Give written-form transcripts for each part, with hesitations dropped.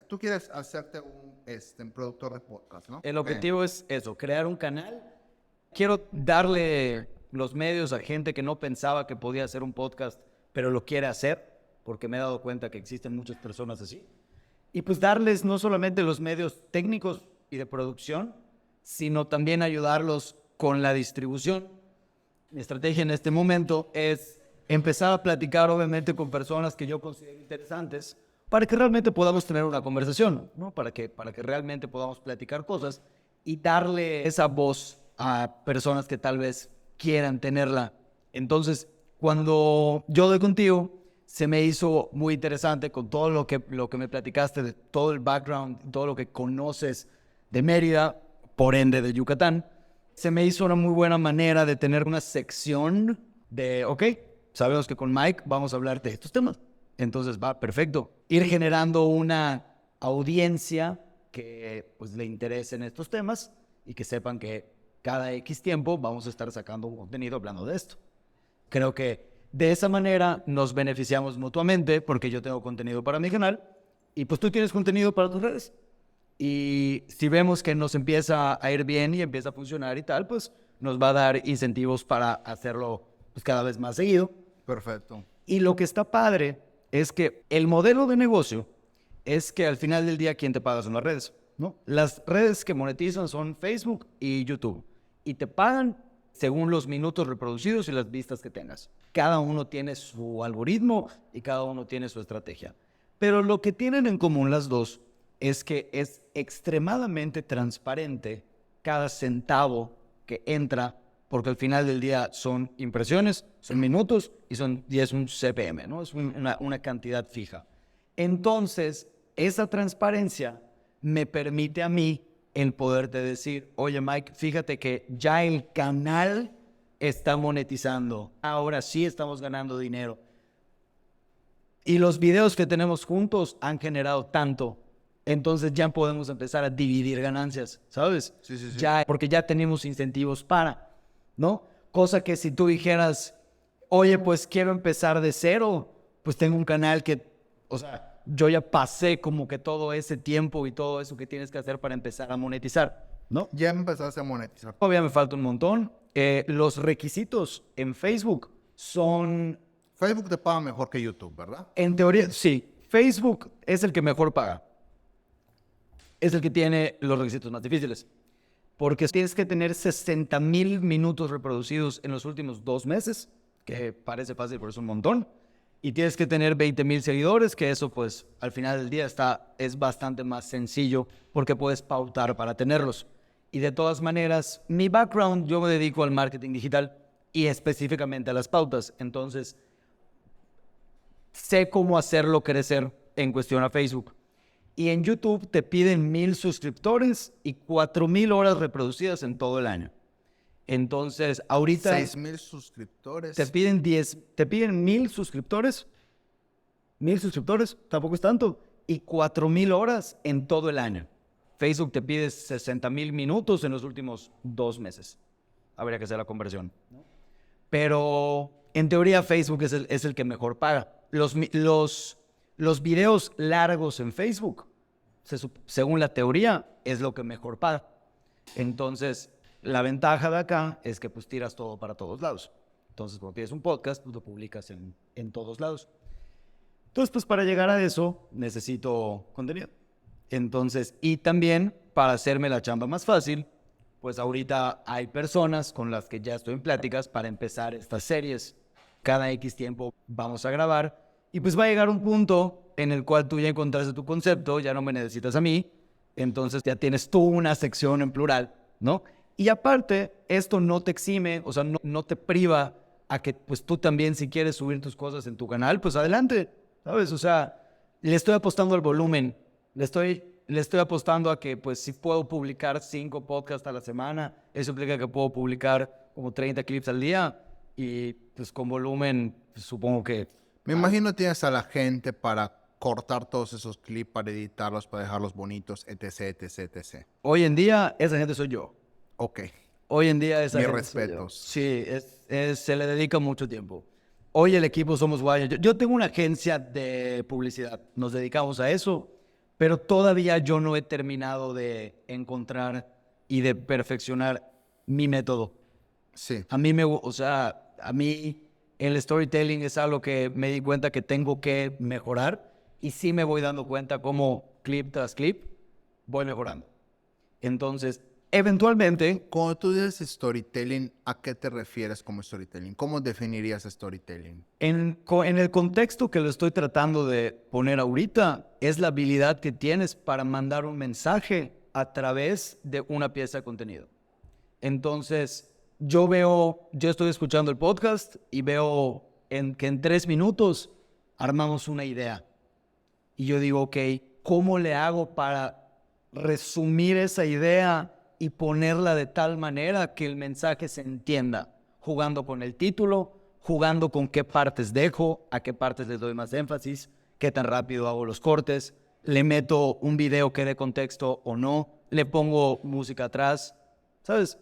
Tú quieres hacerte un productor de podcast, ¿no? El objetivo es eso, crear un canal. Quiero darle los medios a gente que no pensaba que podía hacer un podcast, pero lo quiere hacer, porque me he dado cuenta que existen muchas personas así. Y pues darles no solamente los medios técnicos y de producción, sino también ayudarlos con la distribución. Mi estrategia en este momento es empezar a platicar, obviamente, con personas que yo considero interesantes para que realmente podamos tener una conversación, ¿no? Para que realmente podamos platicar cosas y darle esa voz a personas que tal vez quieran tenerla. Entonces, cuando yo doy contigo, se me hizo muy interesante con todo lo que me platicaste, de todo el background, todo lo que conoces de Mérida, por ende de Yucatán. Se me hizo una muy buena manera de tener una sección de, ok, sabemos que con Mike vamos a hablar de estos temas. Entonces va, perfecto. Ir generando una audiencia que pues le interesen estos temas y que sepan que cada X tiempo vamos a estar sacando un contenido hablando de esto. Creo que de esa manera nos beneficiamos mutuamente porque yo tengo contenido para mi canal y pues tú tienes contenido para tus redes. Y si vemos que nos empieza a ir bien y empieza a funcionar y tal, pues nos va a dar incentivos para hacerlo pues, cada vez más seguido. Perfecto. Y lo que está padre es que el modelo de negocio es que al final del día, ¿quién te paga son las redes? ¿No? Las redes que monetizan son Facebook y YouTube. Y te pagan según los minutos reproducidos y las vistas que tengas. Cada uno tiene su algoritmo y cada uno tiene su estrategia. Pero lo que tienen en común las dos es que es extremadamente transparente cada centavo que entra, porque al final del día son impresiones, son minutos y es un CPM, ¿no? Es una cantidad fija. Entonces, esa transparencia me permite a mí el poderte decir, oye Mike, fíjate que ya el canal está monetizando, ahora sí estamos ganando dinero. Y los videos que tenemos juntos han generado tanto. Entonces ya podemos empezar a dividir ganancias, ¿sabes? Sí. Ya, porque ya tenemos incentivos para, ¿no? Cosa que si tú dijeras, oye, pues quiero empezar de cero, pues tengo un canal que, o sea, yo ya pasé como que todo ese tiempo y todo eso que tienes que hacer para empezar a monetizar, ¿no? Ya empezaste a monetizar. Todavía me falta un montón. Los requisitos en Facebook son, Facebook te paga mejor que YouTube, ¿verdad? en teoría, sí. Facebook es el que mejor paga. Es el que tiene los requisitos más difíciles. Porque tienes que tener 60,000 minutos reproducidos en los últimos 2 meses, que parece fácil, pero es un montón. Y tienes que tener 20,000 seguidores, que eso pues al final del día es bastante más sencillo porque puedes pautar para tenerlos. Y de todas maneras, mi background, yo me dedico al marketing digital y específicamente a las pautas. Entonces, sé cómo hacerlo crecer en cuestión a Facebook. Y en YouTube te piden 1,000 suscriptores y 4,000 horas reproducidas en todo el año. Entonces, ahorita 6,000 suscriptores. te piden 1,000 suscriptores. 1,000 suscriptores, tampoco es tanto. Y 4,000 horas en todo el año. Facebook te pide 60,000 minutos en los últimos 2 meses. Habría que hacer la conversión. Pero en teoría Facebook es el que mejor paga. Los videos largos en Facebook, según la teoría, es lo que mejor paga. Entonces, la ventaja de acá es que pues tiras todo para todos lados. Entonces, cuando tienes un podcast, pues lo publicas en todos lados. Entonces, pues para llegar a eso, necesito contenido. Entonces, y también para hacerme la chamba más fácil, pues ahorita hay personas con las que ya estoy en pláticas para empezar estas series. Cada X tiempo vamos a grabar. Y pues va a llegar un punto en el cual tú ya encontraste tu concepto, ya no me necesitas a mí, entonces ya tienes tú una sección en plural, ¿no? Y aparte, esto no te exime, o sea, no te priva a que pues tú también si quieres subir tus cosas en tu canal, pues adelante, ¿sabes? O sea, le estoy apostando al volumen, le estoy apostando a que pues si puedo publicar 5 podcasts a la semana, eso implica que puedo publicar como 30 clips al día y pues con volumen pues, supongo que... Me imagino tienes a la gente para cortar todos esos clips, para editarlos, para dejarlos bonitos, etc. Hoy en día, esa gente soy yo. Ok. Hoy en día, esa Mis gente soy yo. respetos. Sí, se le dedica mucho tiempo. Hoy el equipo somos Guaya. Yo tengo una agencia de publicidad. Nos dedicamos a eso, pero todavía yo no he terminado de encontrar y de perfeccionar mi método. Sí. A mí el storytelling es algo que me di cuenta que tengo que mejorar y sí me voy dando cuenta cómo clip tras clip voy mejorando. Entonces, eventualmente, Cuando tú dices storytelling, ¿a qué te refieres como storytelling? ¿Cómo definirías storytelling? en el contexto que lo estoy tratando de poner ahorita, es la habilidad que tienes para mandar un mensaje a través de una pieza de contenido. Entonces, yo estoy escuchando el podcast y veo que en 3 minutos armamos una idea. Y yo digo, ok, ¿cómo le hago para resumir esa idea y ponerla de tal manera que el mensaje se entienda? Jugando con el título, jugando con qué partes dejo, a qué partes les doy más énfasis, qué tan rápido hago los cortes, le meto un video que dé contexto o no, le pongo música atrás, ¿sabes?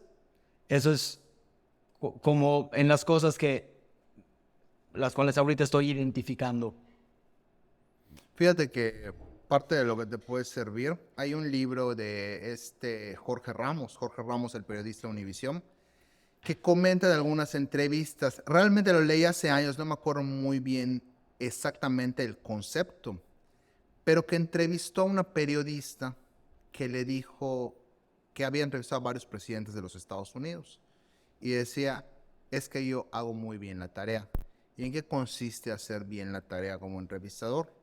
Eso es como en las cosas las cuales ahorita estoy identificando. Fíjate que parte de lo que te puede servir, hay un libro de Jorge Ramos, el periodista de Univisión, que comenta de algunas entrevistas. Realmente lo leí hace años, no me acuerdo muy bien exactamente el concepto, pero que entrevistó a una periodista que le dijo que había entrevistado a varios presidentes de los Estados Unidos y decía, es que yo hago muy bien la tarea. ¿Y en qué consiste hacer bien la tarea como entrevistador?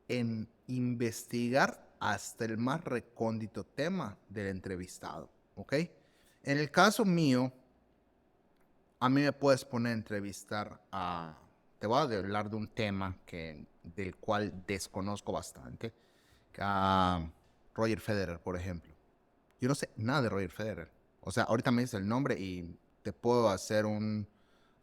En investigar hasta el más recóndito tema del entrevistado, ¿ok? En el caso mío, a mí me puedes poner a entrevistar te voy a hablar de un tema del cual desconozco bastante, a Roger Federer, por ejemplo. Yo no sé nada de Roger Federer. O sea, ahorita me dices el nombre y te puedo hacer un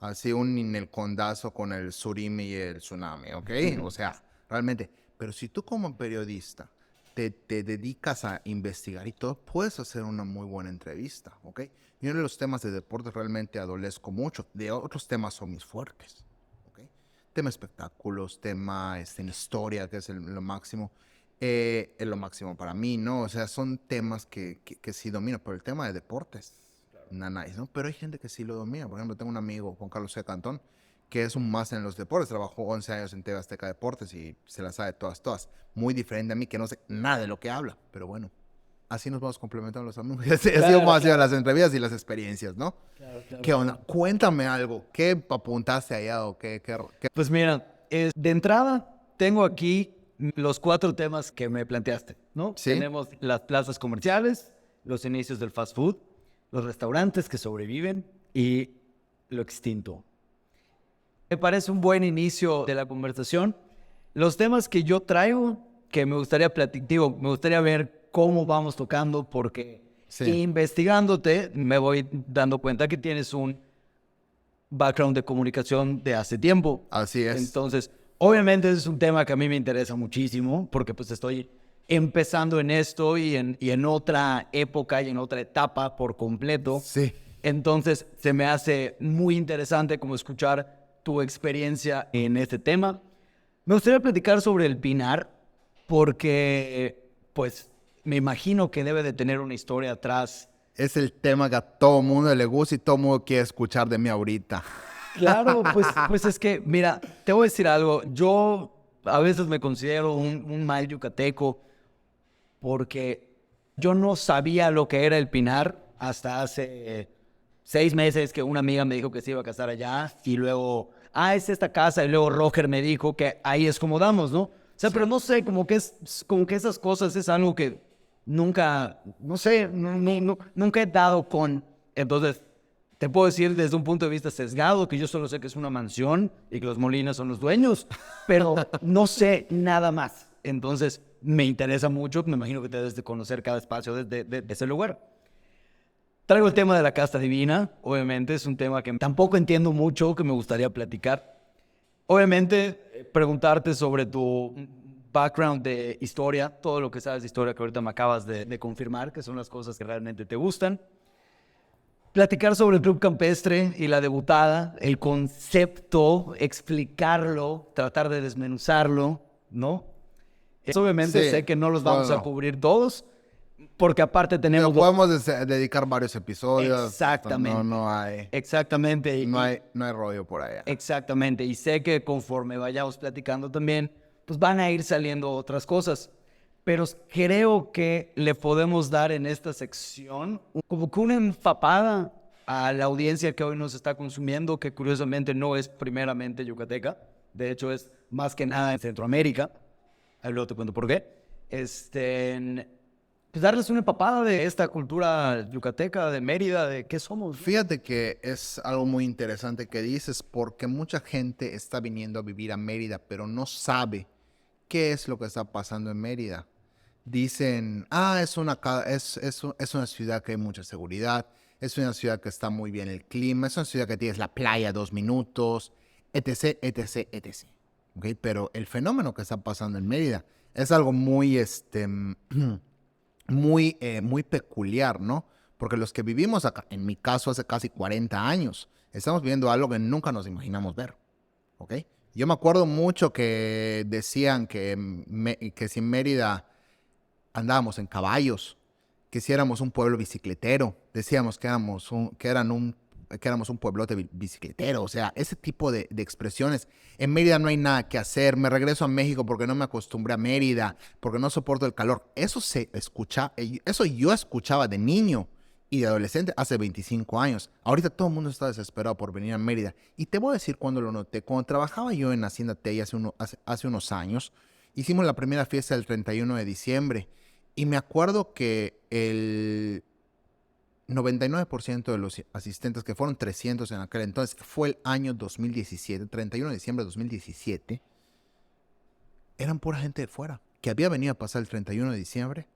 en el condazo con el surimi y el tsunami, ¿ok? O sea, realmente. Pero si tú como periodista te dedicas a investigar y todo, puedes hacer una muy buena entrevista, ¿ok? Y uno de los temas de deportes realmente adolezco mucho. De otros temas son mis fuertes, ¿ok? Tema espectáculos, tema en historia, que es lo máximo. Es lo máximo para mí, ¿no? O sea, son temas que sí domino, pero el tema de deportes, nice, ¿no? Pero hay gente que sí lo domina. Por ejemplo, tengo un amigo, Juan Carlos C. Cantón, que es un máster en los deportes, trabajó 11 años en TV Azteca Deportes y se las sabe todas. Muy diferente a mí, que no sé nada de lo que habla, pero bueno, así nos vamos complementando los amigos. Así vamos haciendo las entrevistas y las experiencias, ¿no? ¿Qué onda? Cuéntame algo, ¿qué apuntaste allá o qué? Pues mira, de entrada tengo aquí los 4 temas que me planteaste, ¿no? ¿Sí? Tenemos las plazas comerciales, los inicios del fast food, los restaurantes que sobreviven y lo extinto. Me parece un buen inicio de la conversación. Los temas que yo traigo, que me gustaría me gustaría ver cómo vamos tocando, porque investigándote me voy dando cuenta que tienes un background de comunicación de hace tiempo. Así es. Entonces, obviamente es un tema que a mí me interesa muchísimo, porque pues estoy empezando en esto y en otra época y en otra etapa por completo. Sí. Entonces, se me hace muy interesante como escuchar tu experiencia en este tema. Me gustaría platicar sobre el Pinar, porque pues me imagino que debe de tener una historia atrás. Es el tema que a todo mundo le gusta y todo mundo quiere escuchar de mí ahorita. Claro, pues es que, mira, te voy a decir algo. Yo a veces me considero un mal yucateco porque yo no sabía lo que era el Pinar hasta hace 6 meses que una amiga me dijo que se iba a casar allá y luego, es esta casa y luego Roger me dijo que ahí es como damos, ¿no? O sea, pero no sé, como que esas cosas es algo que nunca, no sé, nunca he dado con. Entonces, te puedo decir desde un punto de vista sesgado que yo solo sé que es una mansión y que los Molinas son los dueños, pero no sé nada más. Entonces, me interesa mucho, me imagino que te debes de conocer cada espacio de ese lugar. Traigo el tema de la casta divina, obviamente es un tema que tampoco entiendo mucho, que me gustaría platicar. Obviamente, preguntarte sobre tu background de historia, todo lo que sabes de historia que ahorita me acabas de confirmar, que son las cosas que realmente te gustan. Platicar sobre el Club Campestre y la debutada, el concepto, explicarlo, tratar de desmenuzarlo, ¿no? Obviamente Sí, sé que no los vamos a bueno. cubrir todos, porque aparte Pero tenemos... podemos dedicar varios episodios. No, Exactamente, exactamente. no hay rollo por allá. Exactamente, y sé que conforme vayamos platicando también, pues van a ir saliendo otras cosas, pero creo que le podemos dar en esta sección como que una empapada a la audiencia que hoy nos está consumiendo, que curiosamente no es primeramente yucateca, de hecho es más que nada en Centroamérica, ahí luego te cuento por qué, pues darles una empapada de esta cultura yucateca, de Mérida, de qué somos, ¿no? Fíjate que es algo muy interesante que dices porque mucha gente está viniendo a vivir a Mérida, pero no sabe qué es lo que está pasando en Mérida. Dicen, es una ciudad que hay mucha seguridad, es una ciudad que está muy bien el clima, es una ciudad que tienes la playa a 2 minutos, etc, etc, etc. ¿Ok? Pero el fenómeno que está pasando en Mérida es algo muy, muy peculiar, ¿no? Porque los que vivimos acá, en mi caso hace casi 40 años, estamos viendo algo que nunca nos imaginamos ver, ¿ok? Yo me acuerdo mucho que decían que si en Mérida andábamos en caballos, que si éramos un pueblo bicicletero, decíamos que éramos un pueblote bicicletero, o sea, ese tipo de expresiones. En Mérida no hay nada que hacer, me regreso a México porque no me acostumbré a Mérida, porque no soporto el calor. Eso yo escuchaba de niño y de adolescente hace 25 años. Ahorita todo el mundo está desesperado por venir a Mérida. Y te voy a decir cuando lo noté. Cuando trabajaba yo en Hacienda Tey hace unos años, hicimos la primera fiesta el 31 de diciembre. Y me acuerdo que el 99% de los asistentes, que fueron 300 en aquel entonces, fue el año 2017, 31 de diciembre de 2017, eran pura gente de fuera, que había venido a pasar el 31 de diciembre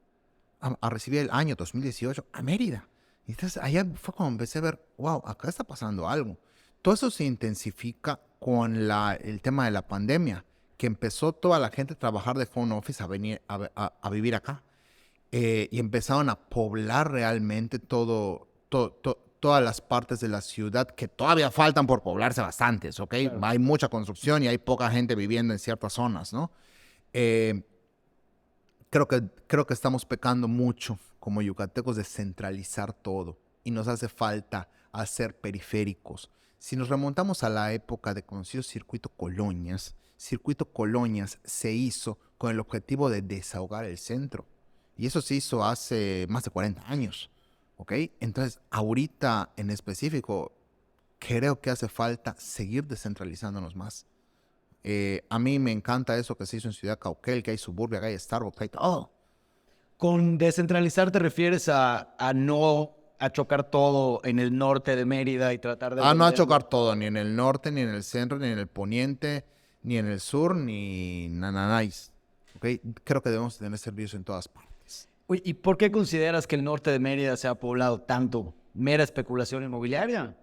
a recibir el año 2018 a Mérida. Y entonces allá fue cuando empecé a ver, wow, acá está pasando algo. Todo eso se intensifica con el tema de la pandemia, que empezó toda la gente a trabajar de phone office a venir a vivir acá. Y empezaron a poblar realmente todas las partes de la ciudad que todavía faltan por poblarse bastantes, ¿ok? Claro. Hay mucha construcción y hay poca gente viviendo en ciertas zonas, ¿no? Eh, creo que estamos pecando mucho como yucatecos de centralizar todo y nos hace falta hacer periféricos. Si nos remontamos a la época de conocido Circuito Colonias se hizo con el objetivo de desahogar el centro. Y eso se hizo hace más de 40 años. ¿Ok? Entonces, ahorita en específico, creo que hace falta seguir descentralizándonos más. A mí me encanta eso que se hizo en Ciudad Cauquel, que hay suburbia, que hay Starbucks, que hay todo. Con descentralizar te refieres a no a chocar todo en el norte de Mérida y tratar de No a venderlo. chocar todo, ni en el norte, ni en el centro, ni en el poniente, ni en el sur, ni nananáis. ¿Ok? Creo que debemos tener servicios en todas partes. Oye, ¿y por qué consideras que el norte de Mérida se ha poblado tanto? ¿Mera especulación inmobiliaria?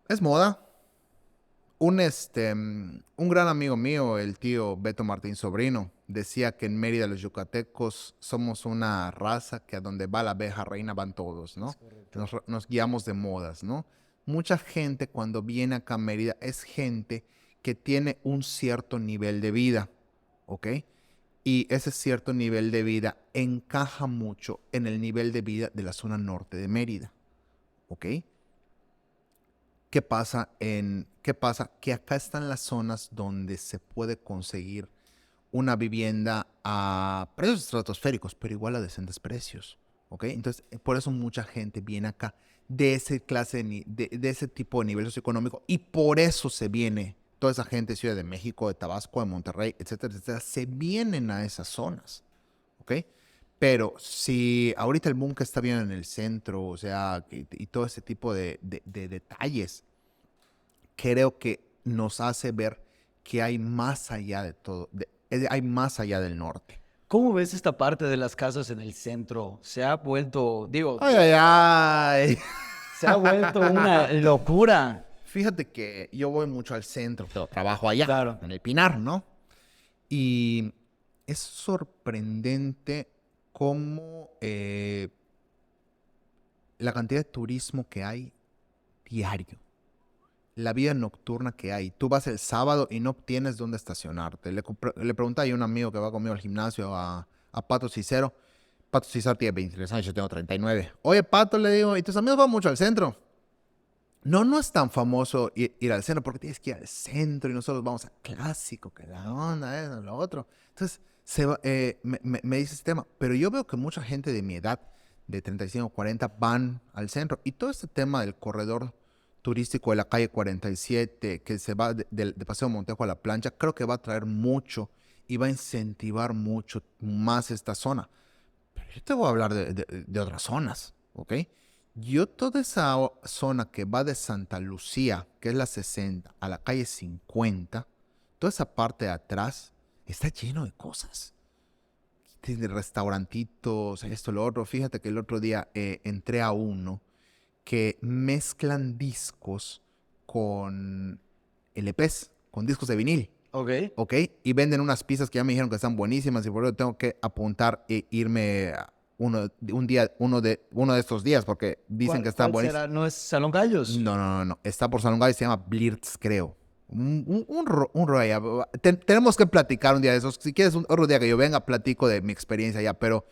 Es moda. Un gran amigo mío, el tío Beto Martín Sobrino, decía que en Mérida los yucatecos somos una raza que a donde va la abeja reina van todos, ¿no? Nos guiamos de modas, ¿no? Mucha gente cuando viene acá a Mérida es gente que tiene un cierto nivel de vida, ¿ok? Y ese cierto nivel de vida encaja mucho en el nivel de vida de la zona norte de Mérida, ¿ok? ¿Qué pasa? Que acá están las zonas donde se puede conseguir una vivienda a precios estratosféricos, pero igual a decentes precios. ¿Ok? Entonces, por eso mucha gente viene acá de ese de ese tipo de nivel socioeconómico y por eso se viene toda esa gente de Ciudad de México, de Tabasco, de Monterrey, etcétera, etcétera, se vienen a esas zonas. ¿Ok? Pero si ahorita el boom que está bien en el centro, o sea, y todo ese tipo de detalles, creo que nos hace ver que hay más allá de todo, hay más allá del norte. ¿Cómo ves esta parte de las casas en el centro? Se ha vuelto, digo, Ay, ay, ay. se ha vuelto una locura. Fíjate que yo voy mucho al centro, pero trabajo allá, Claro. en el Pinar, ¿no? Y es sorprendente cómo la cantidad de turismo que hay diario. la vida nocturna que hay. Tú vas el sábado y no tienes dónde estacionarte. Le pregunté a un amigo que va conmigo al gimnasio, a Pato Cicero. Pato Cicero tiene 23 años, yo tengo 39. Oye, Pato, le digo, ¿y tus amigos van mucho al centro? No, no es tan famoso ir al centro porque tienes que ir al centro y nosotros vamos a clásico, que la onda, eso, lo otro. Entonces, me dice ese tema. Pero yo veo que mucha gente de mi edad, de 35, 40, van al centro. Y todo este tema del corredor turístico de la calle 47, que se va de Paseo Montejo a La Plancha, creo que va a traer mucho y va a incentivar mucho más esta zona. Pero yo te voy a hablar de otras zonas, ¿ok? Yo toda esa zona que va de Santa Lucía, que es la 60, a la calle 50, toda esa parte de atrás está lleno de cosas. Tiene restaurantitos, esto, lo otro. Fíjate que el otro día entré a uno que mezclan discos con LPs, con discos de vinil. Ok. ¿Ok? Y venden unas pizzas que ya me dijeron que están buenísimas y por eso tengo que apuntar e irme uno de estos días porque dicen que están ¿Cuál buenísimas. será? ¿No es Salón Gallos? No. Está por Salón Gallo y se llama Blitz, creo. Un rollo allá. Tenemos que platicar un día de esos. Si quieres otro día que yo venga, platico de mi experiencia allá. Pero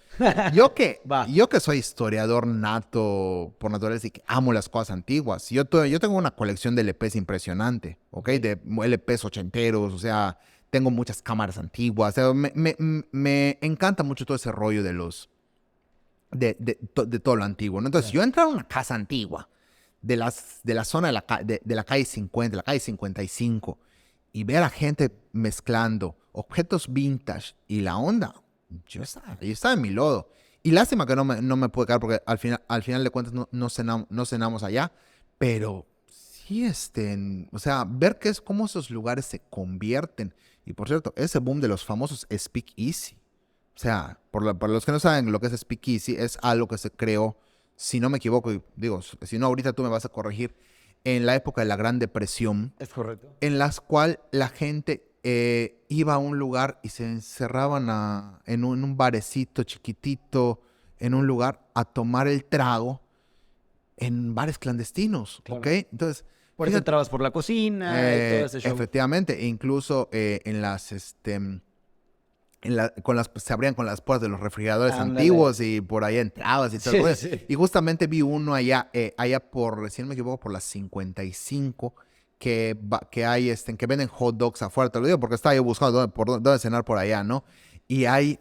yo Va. que soy historiador nato por naturaleza y que amo las cosas antiguas. Yo tengo una colección de LPs impresionante, ¿ok? De LPs ochenteros, o sea, tengo muchas cámaras antiguas. O sea, me encanta mucho todo ese rollo de todo lo antiguo, ¿no? Entonces, yo entré a una casa antigua de la zona de la calle 50, la calle 55, y ver a la gente mezclando objetos vintage y la onda, yo estaba en mi lodo. Y lástima que no me pude quedar porque al final de cuentas no cenamos allá, pero sí, o sea, ver cómo esos lugares se convierten. Y por cierto, ese boom de los famosos Speakeasy. O sea, para los que no saben lo que es Speakeasy, es algo que se creó, si no me equivoco, y digo, si no, ahorita tú me vas a corregir, en la época de la Gran Depresión, Es correcto. en las cuales la gente iba a un lugar y se encerraban en un barecito chiquitito, en un lugar, a tomar el trago en bares clandestinos, Claro. ¿ok? Entonces, Por eso entrabas por la cocina y todo ese show. efectivamente, incluso se abrían con las puertas de los refrigeradores Ándale. antiguos y por ahí entrabas y todo. Sí, el rollo. sí. Y justamente vi uno allá por, si no me equivoco, por las 55, que hay, que venden hot dogs afuera. Te lo digo porque estaba yo buscando dónde cenar por allá, ¿no? Y hay,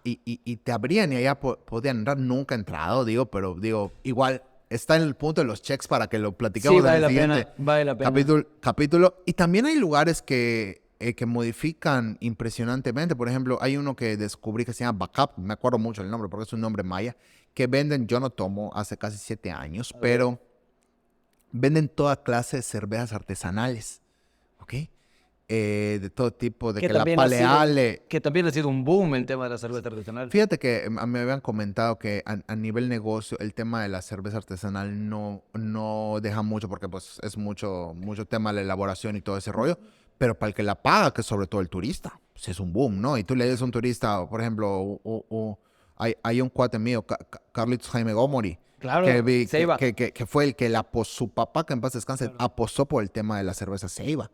y te abrían y allá podían entrar. Nunca he entrado, pero igual está en el punto de los checks para que lo platiquemos Sí, en vale el la siguiente pena, vale la pena. capítulo. Y también hay lugares que modifican impresionantemente. Por ejemplo, hay uno que descubrí que se llama Backup, me acuerdo mucho el nombre porque es un nombre maya, que venden, yo no tomo hace casi 7 años, pero venden toda clase de cervezas artesanales, ¿ok? De todo tipo, de que la Paleale. Que también ha sido un boom el tema de la cerveza artesanal. Fíjate que me habían comentado que a nivel negocio el tema de la cerveza artesanal no deja mucho porque pues es mucho tema de la elaboración y todo ese rollo, pero para el que la paga, que es sobre todo el turista, pues es un boom, ¿no? Y tú le dices a un turista, por ejemplo, hay un cuate mío, Carlitos Jaime Gomori, Claro, Ceiba. que fue el que su papá, que en paz descanse, Claro. apostó por el tema de la cerveza Ceiba.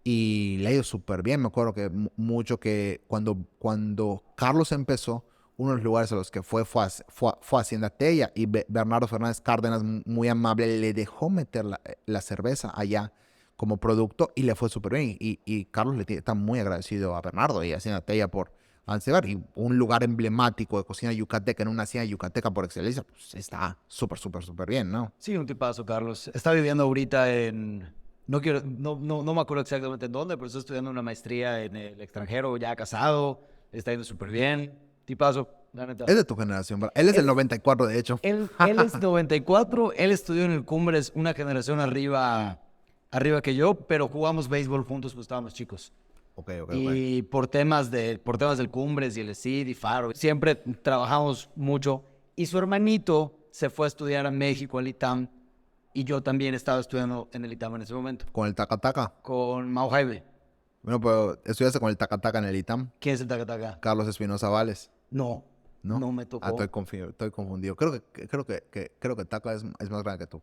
Y le ha ido súper bien. Me acuerdo que mucho que cuando Carlos empezó, uno de los lugares a los que fue a Hacienda Tella y Bernardo Fernández Cárdenas, muy amable, le dejó meter la cerveza allá como producto y le fue súper bien. Y Carlos está muy agradecido a Bernardo y a Hacienda Tella por Ancebar. Y un lugar emblemático de cocina yucateca en una hacienda yucateca por excelencia, pues está súper bien, ¿no? Sí, un tipazo, Carlos. Está viviendo ahorita en... No me acuerdo exactamente en dónde, pero está estudiando una maestría en el extranjero, ya casado, está yendo súper bien. Tipazo, la neta. Es de tu generación, ¿verdad? Él es del 94, de hecho. Él es 94, él estudió en el Cumbres una generación arriba que yo, pero jugamos béisbol juntos cuando estábamos chicos. Ok. Y por temas del Cumbres y el CID y Faro, siempre trabajamos mucho. Y su hermanito se fue a estudiar a México, al ITAM, y yo también estaba estudiando en el ITAM en ese momento, Con el Tacataca. con Mau Jaime. Bueno, pero estudiaste con el Tacataca en el ITAM. ¿Quién es el Tacataca? Carlos Espinosa Vales, No, ¿no? no me tocó. Estoy confundido. Creo que Taca es más grande que tú.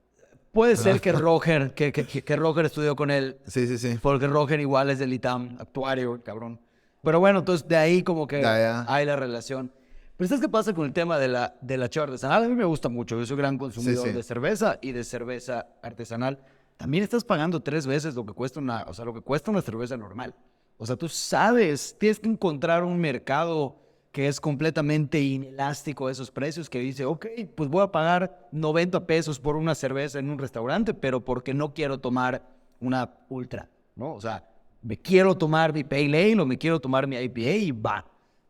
Puede ser que Roger, que Roger estudió con él. Sí. Porque Roger igual es del ITAM, actuario, cabrón. Pero bueno, entonces de ahí como que Ya. hay la relación. Pero ¿sabes qué pasa con el tema de la chava artesanal? A mí me gusta mucho. Yo soy gran consumidor Sí. de cerveza y de cerveza artesanal. También estás pagando 3 veces lo que cuesta lo que cuesta una cerveza normal. O sea, tú sabes, tienes que encontrar un mercado que es completamente inelástico a esos precios, que dice, ok, pues voy a pagar 90 pesos por una cerveza en un restaurante, pero porque no quiero tomar una ultra, ¿no? O sea, me quiero tomar mi Pale Ale o me quiero tomar mi IPA y va.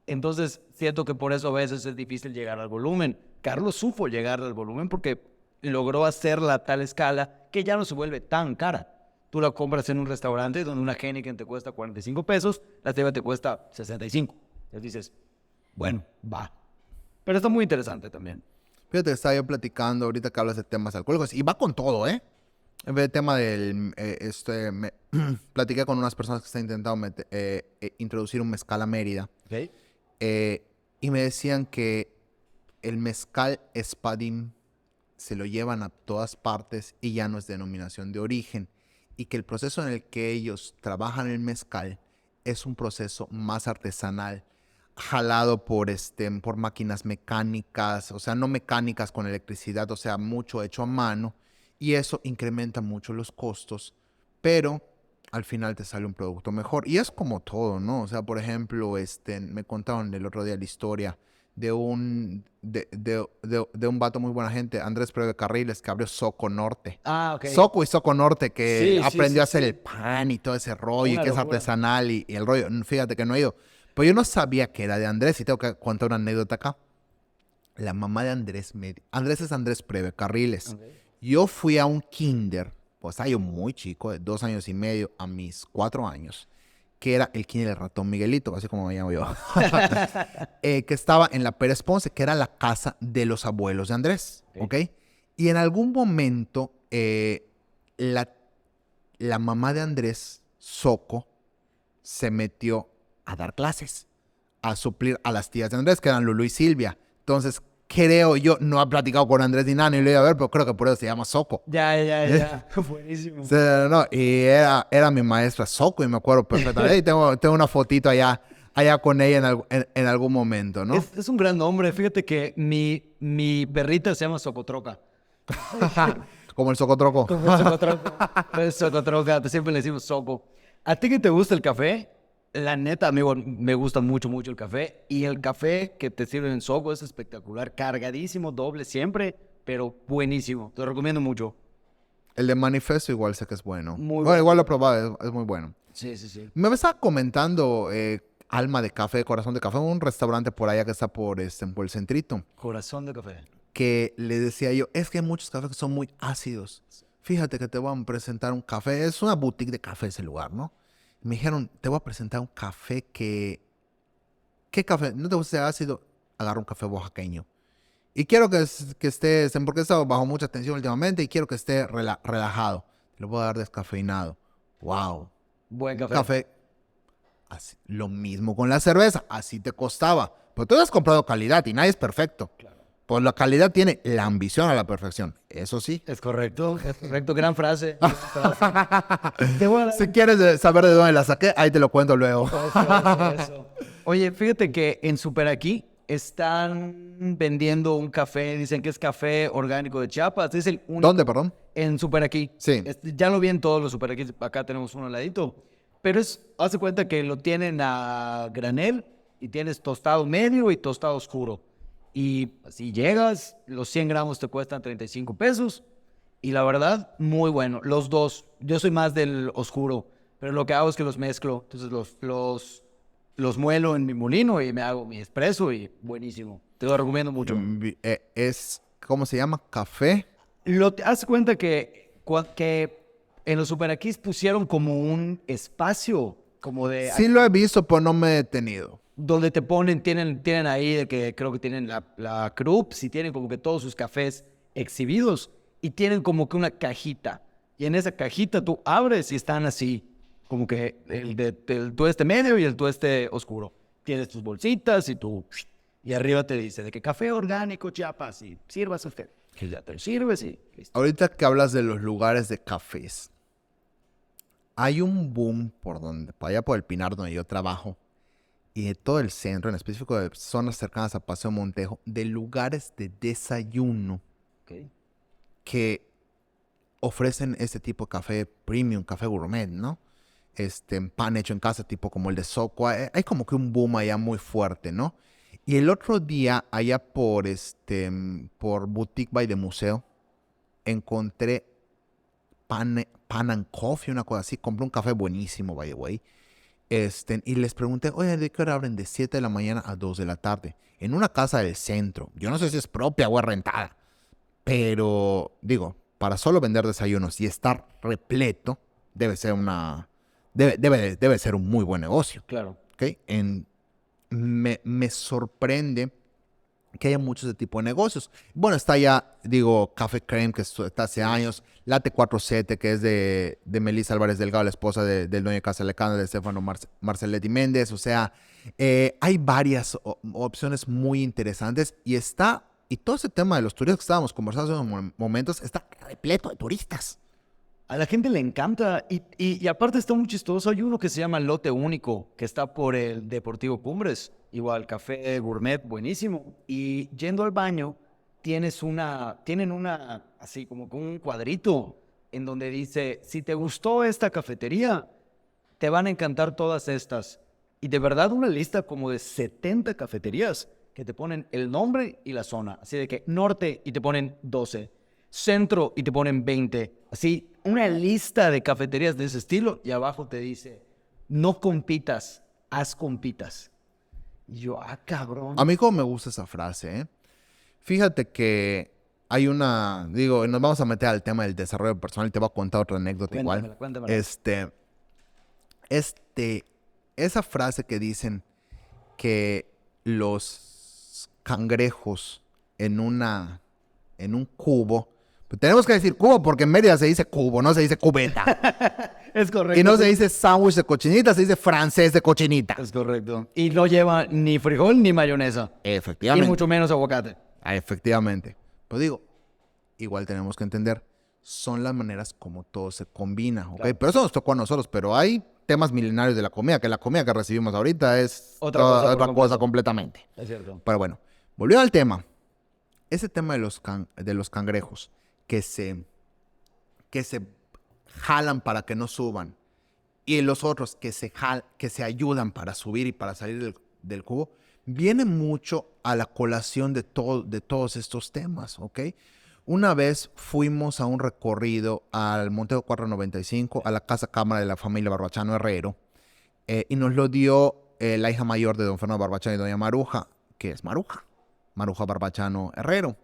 Entonces, siento que por eso a veces es difícil llegar al volumen. Carlos supo llegar al volumen porque logró hacerla a tal escala que ya no se vuelve tan cara. Tú la compras en un restaurante donde una Heineken te cuesta 45 pesos, la Stevia te cuesta 65. Entonces dices, bueno, va. Pero está muy interesante también. Fíjate que estaba yo platicando ahorita que hablas de temas alcohólicos y va con todo, ¿eh? En vez del tema del... platiqué con unas personas que están intentando introducir un mezcal a Mérida. ¿Ok? Y me decían que el mezcal espadín se lo llevan a todas partes y ya no es denominación de origen. Y que el proceso en el que ellos trabajan el mezcal es un proceso más artesanal, jalado por máquinas mecánicas, o sea, no mecánicas con electricidad, o sea, mucho hecho a mano. Y eso incrementa mucho los costos, pero al final te sale un producto mejor. Y es como todo, ¿no? O sea, por ejemplo, me contaron el otro día la historia de un vato muy buena gente, Andrés Preve Carriles, que abrió Soco Norte. Ah, ok. Soco y Soco Norte, que Sí, aprendió a hacer sí. el pan y todo ese rollo, y Una que es locura. artesanal y el rollo. Fíjate que no he ido. Pero yo no sabía que era de Andrés, y tengo que contar una anécdota acá. La mamá de Andrés, Andrés es Andrés Preve Carriles. Okay. Yo fui a un kinder, pues yo muy chico, de 2 años y medio a mis 4 años, que era el kinder del ratón Miguelito, así como me llamo yo, que estaba en la Pérez Ponce, que era la casa de los abuelos de Andrés, ¿ok? Y en algún momento, la mamá de Andrés, Soco, se metió a dar clases, a suplir a las tías de Andrés, que eran Lulu y Silvia. Entonces, creo yo, no he platicado con Andrés ni nada, ni lo iba a ver, pero creo que por eso se llama Soco. Ya. Buenísimo. O sea, no, y era mi maestra Soco, y me acuerdo perfectamente. Y tengo una fotito allá con ella en algún momento, ¿no? Es un gran nombre. Fíjate que mi perrita se llama Socotroca. Como el Socotroco. Como el Socotroca. El Socotroca. Siempre le decimos Soco. ¿A ti que te gusta el café? La neta, amigo, me gusta mucho el café. Y el café que te sirven en Soco es espectacular. Cargadísimo, doble siempre, pero buenísimo. Te lo recomiendo mucho. El de Manifesto igual sé que es bueno. Muy Bueno, bueno. igual lo he probado, es muy bueno. Sí. Me estaba comentando Alma de Café, Corazón de Café, un restaurante por allá que está por el centrito, Corazón de café. que le decía yo, es que hay muchos cafés que son muy ácidos. Fíjate que te voy a presentar un café, es una boutique de café ese lugar, ¿no? Y me dijeron, te voy a presentar un café ¿qué café? ¿No te gusta ácido? Agarra un café oaxaqueño. Y quiero que esté, porque he estado bajo mucha tensión últimamente y quiero que esté relajado. Te lo voy a dar descafeinado. Wow. Buen café. Café. Así, lo mismo con la cerveza. Así te costaba. Pero tú has comprado calidad y nadie es perfecto. Claro. Pues la calidad tiene la ambición a la perfección. Eso sí. Es correcto. Gran frase. Te voy a dar Si quieres saber de dónde la saqué, ahí te lo cuento luego. eso. Oye, fíjate que en Super Aquí están vendiendo un café, dicen que es café orgánico de Chiapas. Es el único. ¿Dónde, perdón? En Super Aquí. Sí. Ya lo vi en todos los Super Aquí. Acá tenemos uno al ladito. Pero hace cuenta que lo tienen a granel y tienes tostado medio y tostado oscuro. Y si llegas, los 100 gramos te cuestan 35 pesos. Y la verdad, muy bueno. Los dos. Yo soy más del oscuro. Pero lo que hago es que los mezclo. Entonces los muelo en mi molino y me hago mi espresso y buenísimo. Te lo recomiendo mucho. ¿Cómo se llama? Café. Haz cuenta que en los Super Aquis pusieron como un espacio como de... Sí lo he visto, pero no me he detenido. Donde te tienen ahí, de que creo que tienen la Krups y tienen como que todos sus cafés exhibidos y tienen como que una cajita. Y en esa cajita tú abres y están así, como que el tueste medio y el tueste oscuro. Tienes tus bolsitas y arriba te dice de que café orgánico Chiapas y sirvas usted. Que ya te sirves y listo. Ahorita que hablas de los lugares de cafés, hay un boom para allá por el Pinar donde yo trabajo, y de todo el centro, en específico de zonas cercanas a Paseo Montejo, de lugares de desayuno Ok. que ofrecen este tipo de café premium, café gourmet, ¿no? Pan hecho en casa, tipo como el de Socua. Hay como que un boom allá muy fuerte, ¿no? Y el otro día, allá por Boutique by the Museo, encontré pan and coffee, una cosa así. Compré un café buenísimo, by the way. Y les pregunté, oye, ¿de qué hora abren? De 7 de la mañana a 2 de la tarde. En una casa del centro. Yo no sé si es propia o es rentada. Pero, digo, para solo vender desayunos y estar repleto, debe ser debe ser un muy buen negocio. Claro. ¿Ok? Me sorprende que haya muchos de tipo de negocios. Bueno, está ya, digo, Café Creme, que está hace años, Latte 47, que es de Melissa Álvarez Delgado, la esposa del dueño de Casa Lecana, de Stefano Marcelletti Méndez. O sea, hay varias opciones muy interesantes y todo ese tema de los turistas que estábamos conversando en unos momentos, está repleto de turistas. A la gente le encanta y aparte está muy chistoso. Hay uno que se llama Lote Único, que está por el Deportivo Cumbres. Igual, café gourmet, buenísimo. Y yendo al baño, tienen una, así como con un cuadrito en donde dice, si te gustó esta cafetería, te van a encantar todas estas. Y de verdad una lista como de 70 cafeterías que te ponen el nombre y la zona. Así de que norte y te ponen 12, centro y te ponen 20. Así, una lista de cafeterías de ese estilo y abajo te dice, no compitas, haz compitas. Y yo, cabrón. A mí como me gusta esa frase, ¿eh? Fíjate que digo, nos vamos a meter al tema del desarrollo personal y te voy a contar otra anécdota igual. Cuéntamela. Esa frase que dicen que los cangrejos en un cubo, pues tenemos que decir cubo porque en Mérida se dice cubo, no se dice cubeta. Es correcto. Y no se dice sándwich de cochinita, se dice francés de cochinita. Es correcto. Y no lleva ni frijol ni mayonesa. Efectivamente. Y mucho menos aguacate. Efectivamente. Pues digo, igual tenemos que entender, son las maneras como todo se combina, ¿ok? Claro. Pero eso nos tocó a nosotros, pero hay temas milenarios de la comida, que la comida que recibimos ahorita es Otra cosa completamente. Es cierto. Pero bueno, volviendo al tema, ese tema de los cangrejos que se jalan para que no suban y los otros que se ayudan para subir y para salir del cubo, viene mucho a la colación de todos estos temas, ¿ok? Una vez fuimos a un recorrido al Montejo 495, a la Casa Cámara de la familia Barbachano Herrero, y nos lo dio la hija mayor de don Fernando Barbachano y doña Maruja, que es Maruja Barbachano Herrero.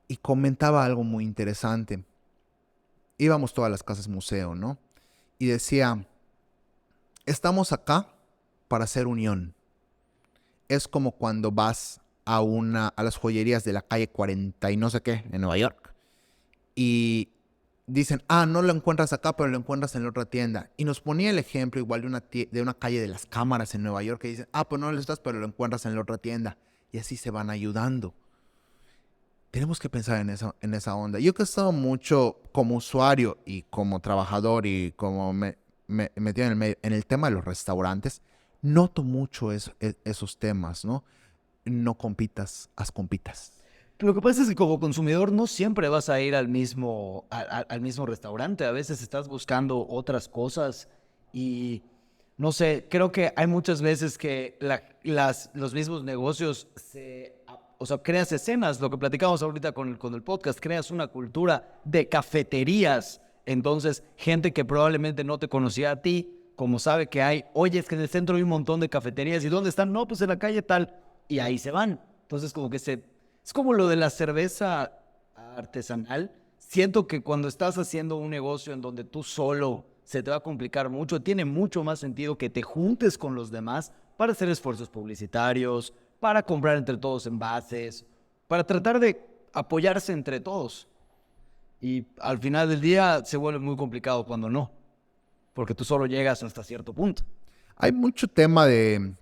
Y comentaba algo muy interesante. Íbamos todas las casas museo, ¿no? Y decía, estamos acá para hacer unión. Es como cuando vas a las joyerías de la calle 40 y no sé qué, en Nueva York. Y dicen, no lo encuentras acá, pero lo encuentras en la otra tienda. Y nos ponía el ejemplo igual de una calle de las cámaras en Nueva York, que dicen, pues no lo estás, pero lo encuentras en la otra tienda. Y así se van ayudando. Tenemos que pensar en esa onda. Yo que he estado mucho como usuario y como trabajador y como metido en el tema de los restaurantes, noto mucho esos temas, ¿no? No compitas, haz compitas. Lo que pasa es que como consumidor no siempre vas a ir al mismo restaurante. A veces estás buscando otras cosas y no sé, creo que hay muchas veces que los mismos negocios creas escenas, lo que platicamos ahorita con el podcast, creas una cultura de cafeterías. Entonces, gente que probablemente no te conocía a ti, como sabe que oye, es que en el centro hay un montón de cafeterías. ¿Y dónde están? No, pues en la calle tal. Y ahí se van. Entonces, como que es como lo de la cerveza artesanal. Siento que cuando estás haciendo un negocio en donde tú solo se te va a complicar mucho, tiene mucho más sentido que te juntes con los demás para hacer esfuerzos publicitarios, para comprar entre todos envases, para tratar de apoyarse entre todos. Y al final del día se vuelve muy complicado cuando no, porque tú solo llegas hasta cierto punto. Hay mucho tema de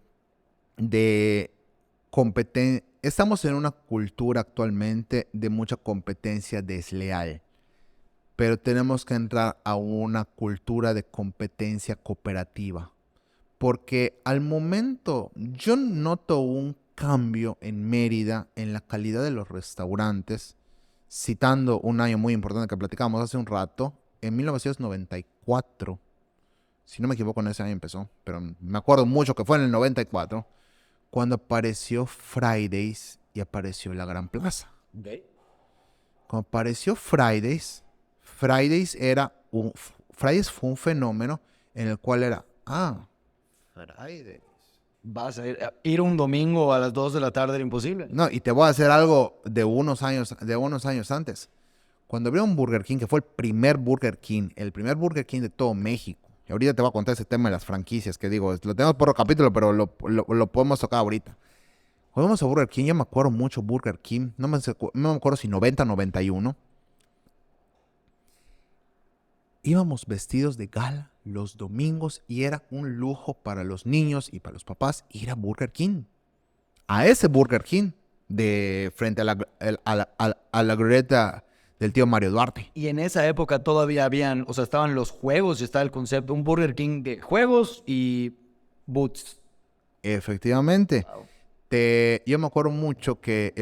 estamos en una cultura actualmente de mucha competencia desleal, pero tenemos que entrar a una cultura de competencia cooperativa. Porque al momento yo noto un cambio en Mérida en la calidad de los restaurantes, citando un año muy importante que platicamos hace un rato, en 1994, si no me equivoco en ese año empezó, pero me acuerdo mucho que fue en el 94, cuando apareció Fridays y apareció la Gran Plaza. Okay. Cuando apareció Fridays, Fridays fue un fenómeno en el cual era, Fridays. Vas a ir un domingo a las 2 de la tarde era imposible. No, y te voy a hacer algo de unos años antes. Cuando abrieron Burger King, que fue el primer Burger King de todo México. Y ahorita te voy a contar ese tema de las franquicias, que digo, lo tenemos por capítulo, pero lo podemos tocar ahorita. Cuando vamos a Burger King, yo me acuerdo mucho Burger King, no me acuerdo si 90, 91. Íbamos vestidos de gala los domingos y era un lujo para los niños y para los papás ir a Burger King. A ese Burger King de frente a la glorieta del tío Mario Duarte. Y en esa época todavía estaban los juegos y estaba el concepto, un Burger King de juegos y boots. Efectivamente. Wow. Yo me acuerdo mucho que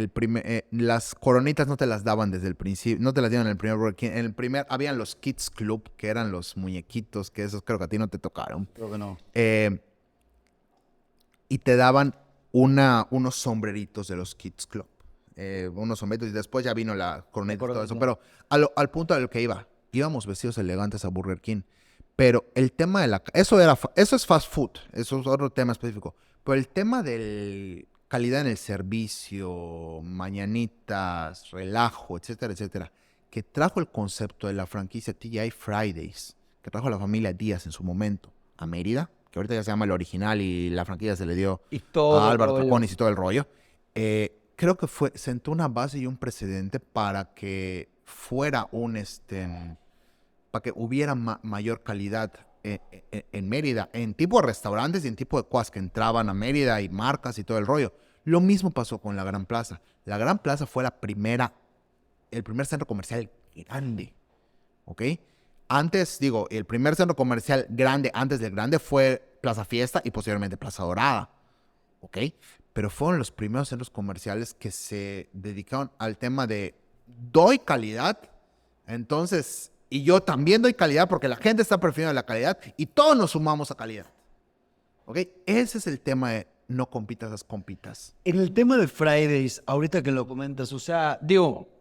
las coronitas no te las daban desde el principio, no te las dieron en el primer Burger King. En el primer habían los Kids Club, que eran los muñequitos, que esos creo que a ti no te tocaron. Creo que no. Y te daban unos sombreritos de los Kids Club. Unos sombreritos y después ya vino la coronita y todo eso. Pero al punto al que íbamos vestidos elegantes a Burger King. Pero el tema de eso es fast food, eso es otro tema específico. Pero el tema de calidad en el servicio, mañanitas, relajo, etcétera, etcétera, que trajo el concepto de la franquicia TGI Fridays, que trajo a la familia Díaz en su momento a Mérida, que ahorita ya se llama el original y la franquicia se le dio a Álvaro Taconis y todo el rollo. Creo que sentó una base y un precedente para que fuera para que hubiera mayor calidad en Mérida, en tipo de restaurantes y en tipo de cosas que entraban a Mérida y marcas y todo el rollo. Lo mismo pasó con la Gran Plaza. La Gran Plaza fue el primer centro comercial grande, ¿ok? El primer centro comercial grande antes del grande fue Plaza Fiesta y posteriormente Plaza Dorada, ¿ok? Pero fueron los primeros centros comerciales que se dedicaron al tema de doy calidad, entonces... Y yo también doy calidad porque la gente está prefiriendo la calidad y todos nos sumamos a calidad. ¿Ok? Ese es el tema de no compitas, las compitas. En el tema de Fridays, ahorita que lo comentas,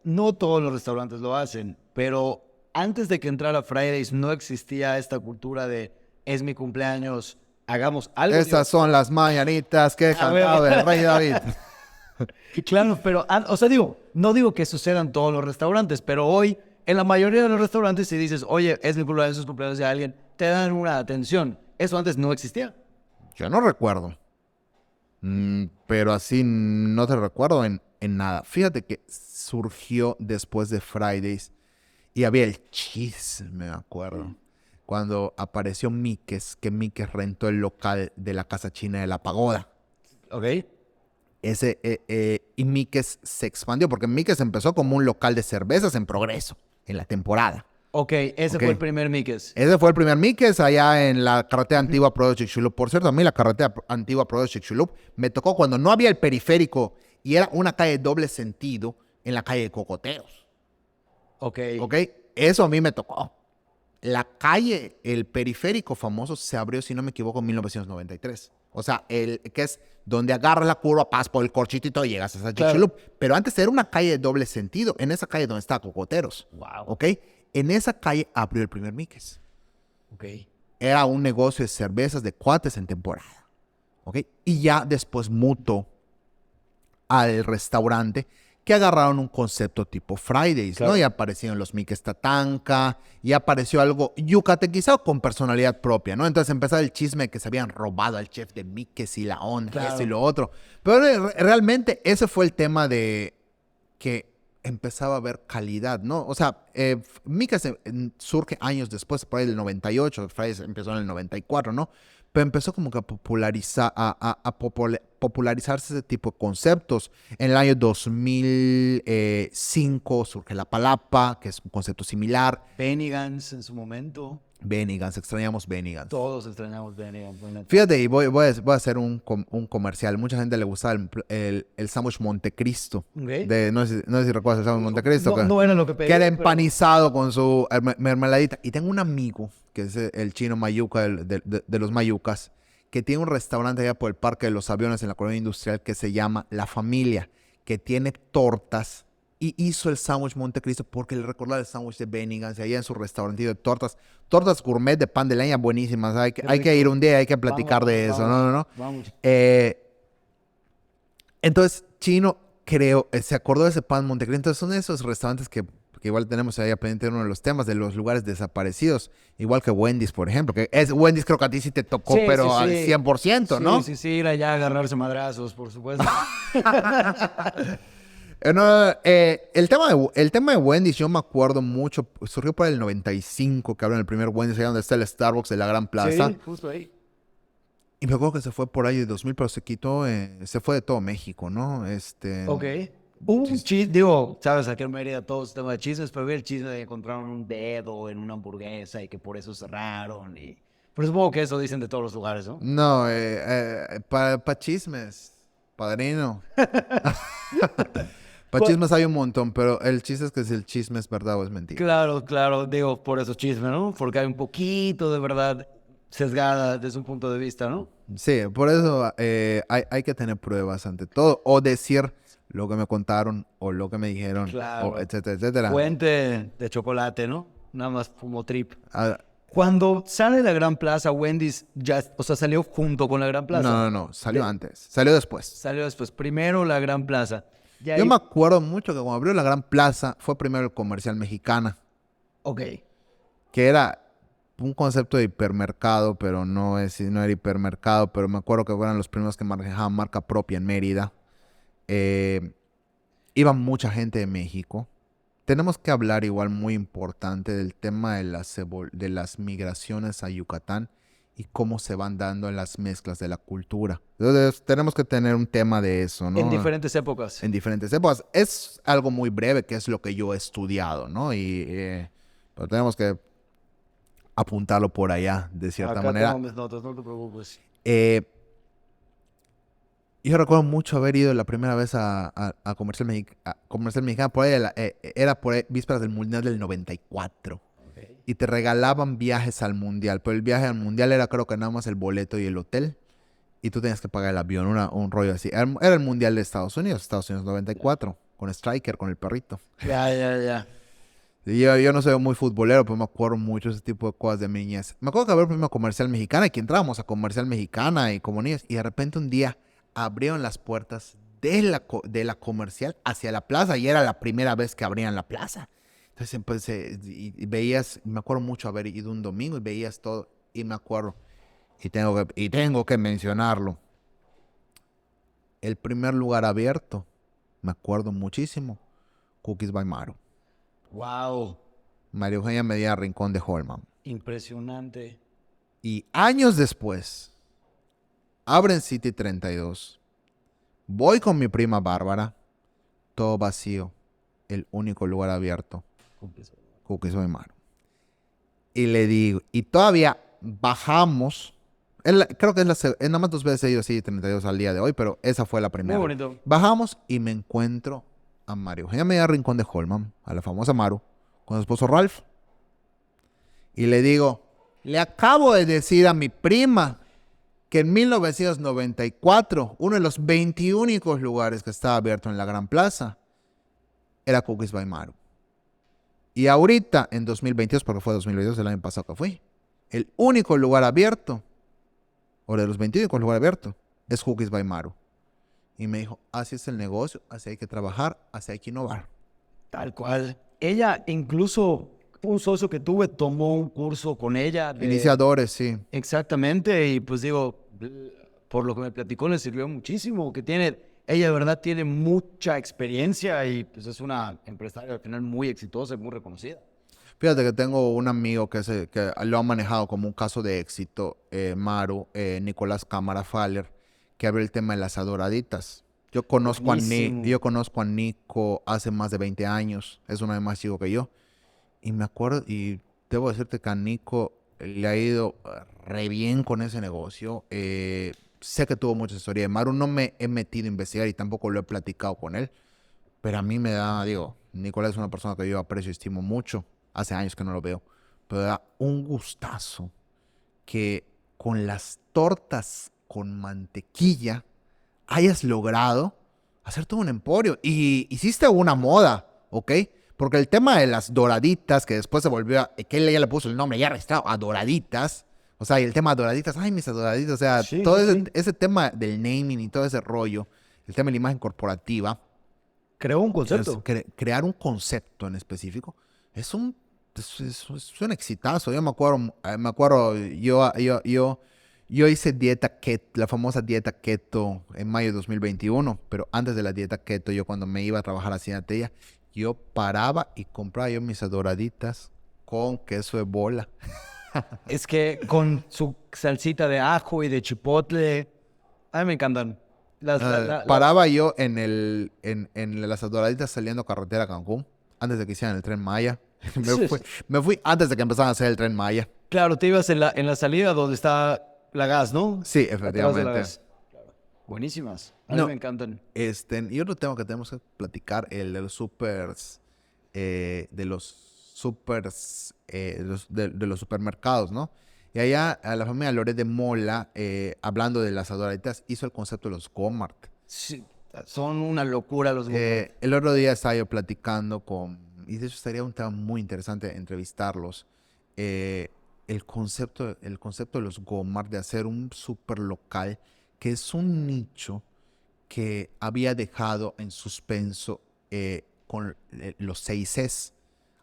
no todos los restaurantes lo hacen, pero antes de que entrara Fridays no existía esta cultura de es mi cumpleaños, hagamos algo. Estas son las mañanitas que cantaba el rey David. Claro, pero, no digo que sucedan todos los restaurantes, pero hoy... En la mayoría de los restaurantes, si dices, oye, es mi cumpleaños, es cumpleaños de alguien, te dan una atención. Eso antes no existía. Yo no recuerdo. Pero así no te recuerdo en nada. Fíjate que surgió después de Fridays y había el chisme, me acuerdo. Cuando apareció Míquez, que Míquez rentó el local de la Casa China de la Pagoda. Ok. Y Míquez se expandió, porque Míquez empezó como un local de cervezas en Progreso. En la temporada. Ok, ese fue el primer Míquez. Ese fue el primer Míquez allá en la carretera antigua Prodo Chicxulub. Por cierto, a mí la carretera antigua Prodo Chicxulub me tocó cuando no había el periférico y era una calle de doble sentido en la calle de Cocoteros. Ok. Eso a mí me tocó. La calle, el periférico famoso se abrió, si no me equivoco, en 1993. O sea, que es donde agarras la curva, pasas por el corchito y llegas a Chicxulub. Claro. Pero antes era una calle de doble sentido, en esa calle donde está Cocoteros. Wow. ¿Ok? En esa calle abrió el primer Míquez. Ok. Era un negocio de cervezas de cuates en temporada. ¿Ok? Y ya después mutó al restaurante que agarraron un concepto tipo Fridays, claro, ¿no? Y aparecieron los Míquez Tatanka, y apareció algo yucatequizado con personalidad propia, ¿no? Entonces empezaba el chisme de que se habían robado al chef de Míquez y la onda, claro, eso y lo otro. Pero realmente ese fue el tema de que empezaba a haber calidad, ¿no? O sea, Míquez surge años después, por ahí del 98, Fridays empezó en el 94, ¿no? pero empezó como que popularizarse ese tipo de conceptos. En el año 2005 surge la palapa, que es un concepto similar. Bennigan's en su momento. Bennigan's, extrañamos Bennigan's. Todos extrañamos Bennigan's. Fíjate, y voy a hacer un comercial. Mucha gente le gustaba el sándwich Montecristo. Okay. No sé si recuerdas el sándwich Montecristo. No era lo que pedí. Que era empanizado con su mermeladita. Y tengo un amigo, que es el chino Mayuca de los Mayucas, que tiene un restaurante allá por el Parque de los Aviones en la colonia industrial que se llama La Familia, que tiene tortas. Y hizo el sándwich Montecristo porque le recordaba el sándwich de Bennigan's allá en su restaurantito de tortas. Tortas gourmet de pan de leña buenísimas. Hay que ir un día, hay que platicar de eso. No. Vamos. Entonces, Chino, creo, se acordó de ese pan Montecristo. Entonces, son esos restaurantes que igual tenemos ahí pendiente uno de los temas de los lugares desaparecidos. Igual que Wendy's, por ejemplo. Wendy's creo que a ti sí te tocó, Sí, pero sí. al 100%, ¿no? Sí, ir allá a agarrarse madrazos, por supuesto. El tema de Wendy's, yo me acuerdo mucho, surgió por el 95, que abrieron el primer Wendy's, allá donde está el Starbucks de la Gran Plaza. Sí, justo ahí. Y me acuerdo que se fue por ahí de 2000, pero se quitó, se fue de todo México, ¿no? Ok. Un chisme, digo, sabes, aquí en Mérida todos temas de chismes, pero vi el chisme de que encontraron un dedo en una hamburguesa y que por eso cerraron. Pero supongo que eso dicen de todos los lugares, ¿no? No, para chismes, padrino. Para chismes hay un montón, pero el chiste es que si el chisme es verdad o es mentira. Claro, digo, por esos chismes, ¿no? Porque hay un poquito de verdad sesgada desde un punto de vista, ¿no? Sí, por eso hay que tener pruebas ante todo, o decir lo que me contaron, o lo que me dijeron, Claro. o etcétera, etcétera. Fuente de chocolate, ¿no? Nada más fumo trip. Ah, Cuando sale la Gran Plaza, Wendy's ya, o sea, salió junto con la Gran Plaza. no, salió antes, salió después. Salió después. Primero la Gran Plaza. Y ahí... Yo me acuerdo mucho que cuando abrió la Gran Plaza, fue primero el Comercial Mexicana, Ok. que era un concepto de hipermercado, pero no era hipermercado, pero me acuerdo que eran los primeros que manejaban marca propia en Mérida. Iba mucha gente de México. Tenemos que hablar igual muy importante del tema de las migraciones a Yucatán y cómo se van dando en las mezclas de la cultura. Entonces, tenemos que tener un tema de eso, ¿no? En diferentes épocas. En diferentes épocas. Es algo muy breve, que es lo que yo he estudiado, ¿no? Pero tenemos que apuntarlo por allá, de cierta manera. Acá tengo mis notas, no te preocupes. Yo recuerdo mucho haber ido la primera vez a Comercial Mexicano. Por ahí era por ahí, vísperas del Mundial del 94. Okay. Y te regalaban viajes al Mundial. Pero el viaje al Mundial era creo que nada más el boleto y el hotel. Y tú tenías que pagar el avión, un rollo así. Era el Mundial de Estados Unidos 94. Con Striker, con el perrito. Ya. Y yo no soy muy futbolero, pero me acuerdo mucho de ese tipo de cosas de mi niñez. Me acuerdo que había primero Comercial Mexicana y que entrábamos a Comercial Mexicana y como niños. Y de repente un día abrieron las puertas de la comercial hacia la plaza y era la primera vez que abrían la plaza. Entonces pues, y veías, me acuerdo mucho haber ido un domingo y veías todo y me acuerdo, y tengo que mencionarlo, el primer lugar abierto, me acuerdo muchísimo, Cookies by Maru. Wow. María Eugenia Medina Rincón de Holman. Impresionante. Y años después, abren City 32. Voy con mi prima Bárbara. Todo vacío. El único lugar abierto. Cookies by Maru. Y le digo, y todavía bajamos. Creo que es nada más 2 veces he ido a City 32 al día de hoy, pero esa fue la primera. Muy bonito. Bajamos y me encuentro a María Eugenia Medina Rincón de Holman, a la famosa Maru, con su esposo Ralph. Y le digo, le acabo de decir a mi prima que en 1994, uno de los 21 únicos lugares que estaba abierto en la Gran Plaza era Cookies by Maru. Y ahorita, en 2022, porque fue 2022 el año pasado que fui, el único lugar abierto, o de los 21 únicos lugares abiertos, es Cookies by Maru. Y me dijo, así es el negocio, así hay que trabajar, así hay que innovar. Tal cual. Ella, incluso, un socio que tuve, tomó un curso con ella. Iniciadores, sí. Exactamente, y pues digo, por lo que me platicó, le sirvió muchísimo, ella de verdad tiene mucha experiencia y pues es una empresaria al final muy exitosa y muy reconocida. Fíjate que tengo un amigo que lo ha manejado como un caso de éxito, Maru, Nicolás Cámara Faller, que abrió el tema de las adoraditas. Buenísimo. Yo conozco a Nico hace más de 20 años, es uno de más chico que yo. Y me acuerdo, y debo decirte que a Nico le ha ido re bien con ese negocio. Sé que tuvo mucha historia de Maru, no me he metido a investigar y tampoco lo he platicado con él, pero a mí me da, digo, Nicolás es una persona que yo aprecio y estimo mucho. Hace años que no lo veo, pero da un gustazo que con las tortas con mantequilla hayas logrado hacer todo un emporio. Y hiciste una moda, ¿ok? Porque el tema de las doraditas, que después se volvió, que él ya le puso el nombre ya registrado a doraditas, o sea, y el tema de doraditas, ay, mis adoraditas, o sea, Sí, todo sí, sí. ese tema del naming y todo ese rollo, el tema de la imagen corporativa, Creó un concepto. crear un concepto en específico, es un, es un exitazo. Yo yo hice dieta keto, la famosa dieta keto en mayo de 2021, pero antes de la dieta keto, yo cuando me iba a trabajar así en Atella, yo paraba y compraba yo mis adoraditas con queso de bola. Es que con su salsita de ajo y de chipotle, a mí me encantan. Paraba yo en las adoraditas saliendo carretera a Cancún, antes de que hicieran el Tren Maya. Me fui antes de que empezaran a hacer el Tren Maya. Claro, te ibas en la salida donde está la gas, ¿no? Sí, Atrás de la efectivamente. gas. Buenísimas. A mí me No, encantan. y otro tema que tenemos que platicar, el de los supers, de los supermercados, ¿no? Y allá a la familia Loret de Mola, hablando de las adoraditas, hizo el concepto de los Gomart. Sí, son una locura los gourmet. El otro día estaba yo platicando y de hecho sería un tema muy interesante entrevistarlos, el concepto de los Gomart, de hacer un super local, que es un nicho que había dejado en suspenso con los 6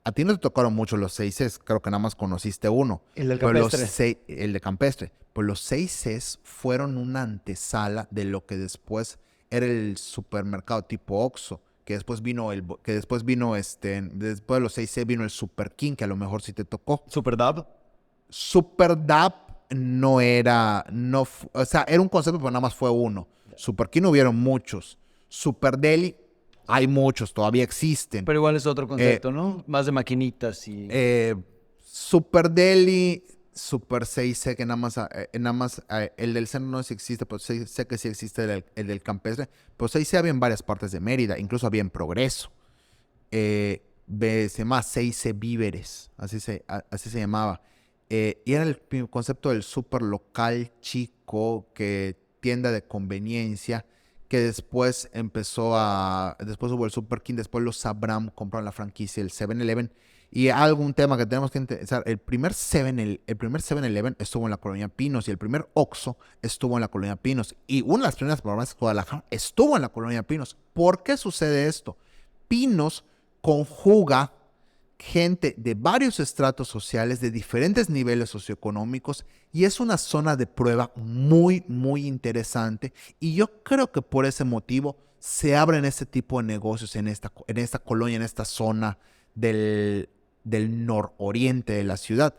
A ti no te tocaron mucho los 6 creo que nada más conociste uno, El del pero campestre. el de Campestre. Pues los 6 fueron una antesala de lo que después era el supermercado tipo Oxxo, después de los 6 vino el Super King, que a lo mejor sí te tocó. Super Dab. Super Dap no era, no, o sea, era un concepto, pero nada más fue uno. Super King hubieron muchos. Super Deli, hay muchos, todavía existen. Pero igual es otro Eh, concepto, ¿no? Más de maquinitas y... eh, Super Deli, Super 6C, que el del centro no sé si existe, pero sé que sí existe el del campestre. Pero 6C había en varias partes de Mérida, incluso había en Progreso. Se llama 6C Víveres, así se llamaba. Y era el concepto del super local chico, que tienda de conveniencia, que después hubo el Super King, después los Sabram compraron la franquicia, el 7-Eleven. Y algún tema que tenemos que interesar, el primer 7-Eleven estuvo en la Colonia Pinos y el primer Oxxo estuvo en la Colonia Pinos. Y una de las primeras farmacias de Guadalajara estuvo en la Colonia Pinos. ¿Por qué sucede esto? Pinos conjuga gente de varios estratos sociales, de diferentes niveles socioeconómicos, y es una zona de prueba muy, muy interesante. Y yo creo que por ese motivo se abren este tipo de negocios en esta colonia, en esta zona del nororiente de la ciudad.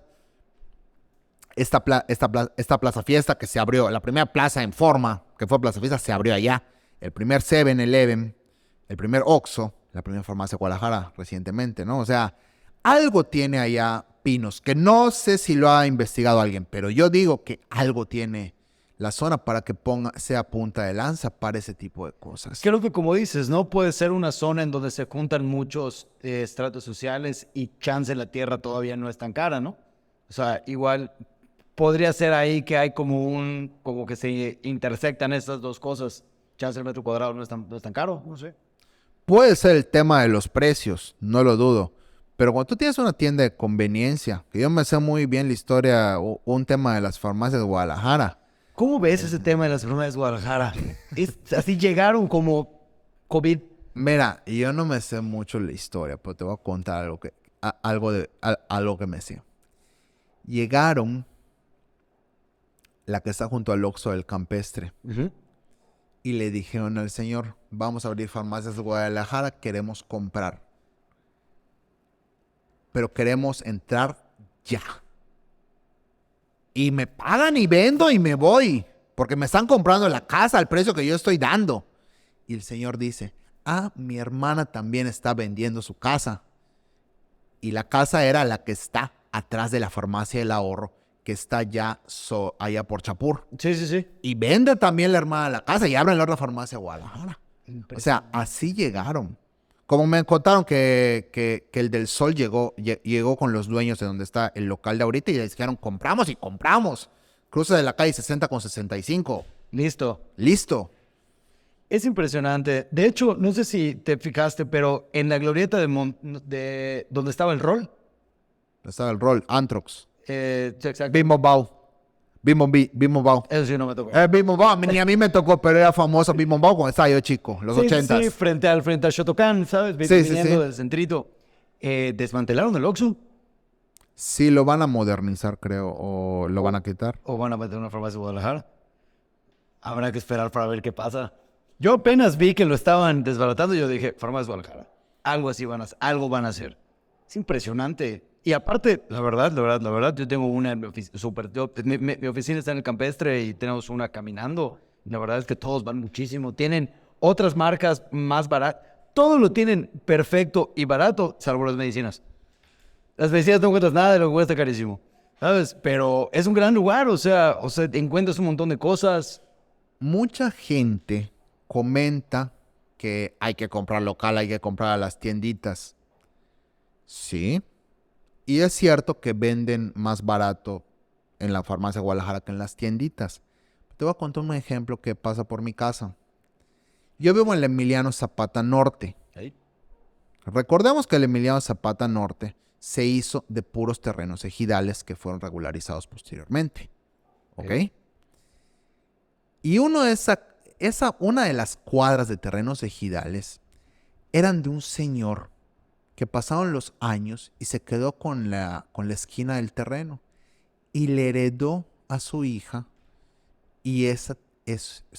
Esta Plaza Fiesta que se abrió, la primera plaza en forma que fue Plaza Fiesta, se abrió allá. El primer 7-Eleven, el primer Oxxo, la primera farmacia de Guadalajara recientemente, ¿no? O sea, algo tiene allá Pinos, que no sé si lo ha investigado alguien, pero yo digo que algo tiene la zona para que sea punta de lanza para ese tipo de cosas. Creo que como dices, ¿no? Puede ser una zona en donde se juntan muchos estratos sociales y chance la tierra todavía no es tan cara, ¿no? O sea, igual podría ser ahí que hay como que se intersectan estas dos cosas. Chance el metro cuadrado no es tan caro, no sé. Puede ser el tema de los precios, no lo dudo. Pero cuando tú tienes una tienda de conveniencia, que yo me sé muy bien la historia, un tema de las farmacias de Guadalajara. ¿Cómo ves ese tema de las enfermedades de Guadalajara? Así llegaron como COVID. Mira, yo no me sé mucho la historia, pero te voy a contar algo que me sé. Llegaron la que está junto al Oxxo del Campestre y le dijeron al señor, vamos a abrir farmacias de Guadalajara, queremos comprar. pero queremos entrar ya. Y me pagan y vendo y me voy, porque me están comprando la casa al precio que yo estoy dando. Y el Señor dice, mi hermana también está vendiendo su casa. Y la casa era la que está atrás de la farmacia del ahorro, que está ya allá por Chapur. Sí, sí, sí. Y vende también la hermana la casa y abren la otra farmacia de Guadalajara. O sea, así llegaron. Como me contaron que el del Sol llegó con los dueños de donde está el local de ahorita y les dijeron, compramos y compramos. Cruce de la calle 60 con 65. Listo. Listo. Es impresionante. De hecho, no sé si te fijaste, pero en la glorieta de donde estaba el rol. Estaba el rol, Antrox. Sí, exacto. Bimbo Bao. Bimbo Bao. Eso sí no me tocó. Bimbo Bao, ni a mí me tocó, pero era famoso Bimbo Bao cuando estaba yo chico, los 80s. Sí, frente al Shotokan, ¿sabes? Viniendo del centrito. ¿Desmantelaron el Oxxo? Sí, lo van a modernizar, creo, o lo van a quitar. ¿O van a meter una farmacia de Guadalajara? Habrá que esperar para ver qué pasa. Yo apenas vi que lo estaban desbaratando y yo dije, farmacia de Guadalajara. Algo así algo van a hacer. Es impresionante. Y aparte, la verdad, yo tengo una en mi oficina. Mi oficina está en el Campestre y tenemos una caminando. La verdad es que todos van muchísimo. Tienen otras marcas más baratas. Todo lo tienen perfecto y barato, salvo las medicinas. Las medicinas no encuentras nada de lo que cuesta carísimo, ¿sabes? Pero es un gran lugar, o sea, encuentras un montón de cosas. Mucha gente comenta que hay que comprar local, hay que comprar a las tienditas. Sí. Y es cierto que venden más barato en la farmacia de Guadalajara que en las tienditas. Te voy a contar un ejemplo que pasa por mi casa. Yo vivo en el Emiliano Zapata Norte. ¿Ahí? Recordemos que el Emiliano Zapata Norte se hizo de puros terrenos ejidales que fueron regularizados posteriormente. ¿Ok? Y una de las cuadras de terrenos ejidales eran de un señor que pasaron los años y se quedó con la esquina del terreno y le heredó a su hija y se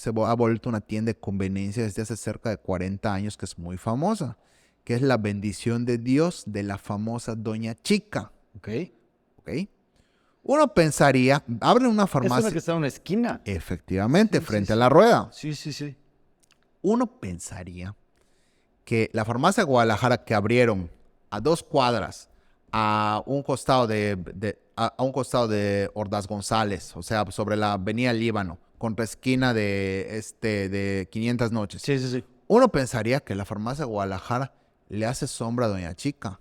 ha vuelto una tienda de conveniencia desde hace cerca de 40 años que es muy famosa, que es la bendición de Dios de la famosa Doña Chica. Ok. Uno pensaría, abren una farmacia. Es una que está en una esquina. Efectivamente, Sí, frente a sí. la rueda. Sí. Uno pensaría que la farmacia de Guadalajara que abrieron a 2 cuadras, a un costado de Ordaz González, o sea, sobre la avenida Líbano, contra esquina de 500 noches. Sí. Uno pensaría que la farmacia de Guadalajara le hace sombra a Doña Chica.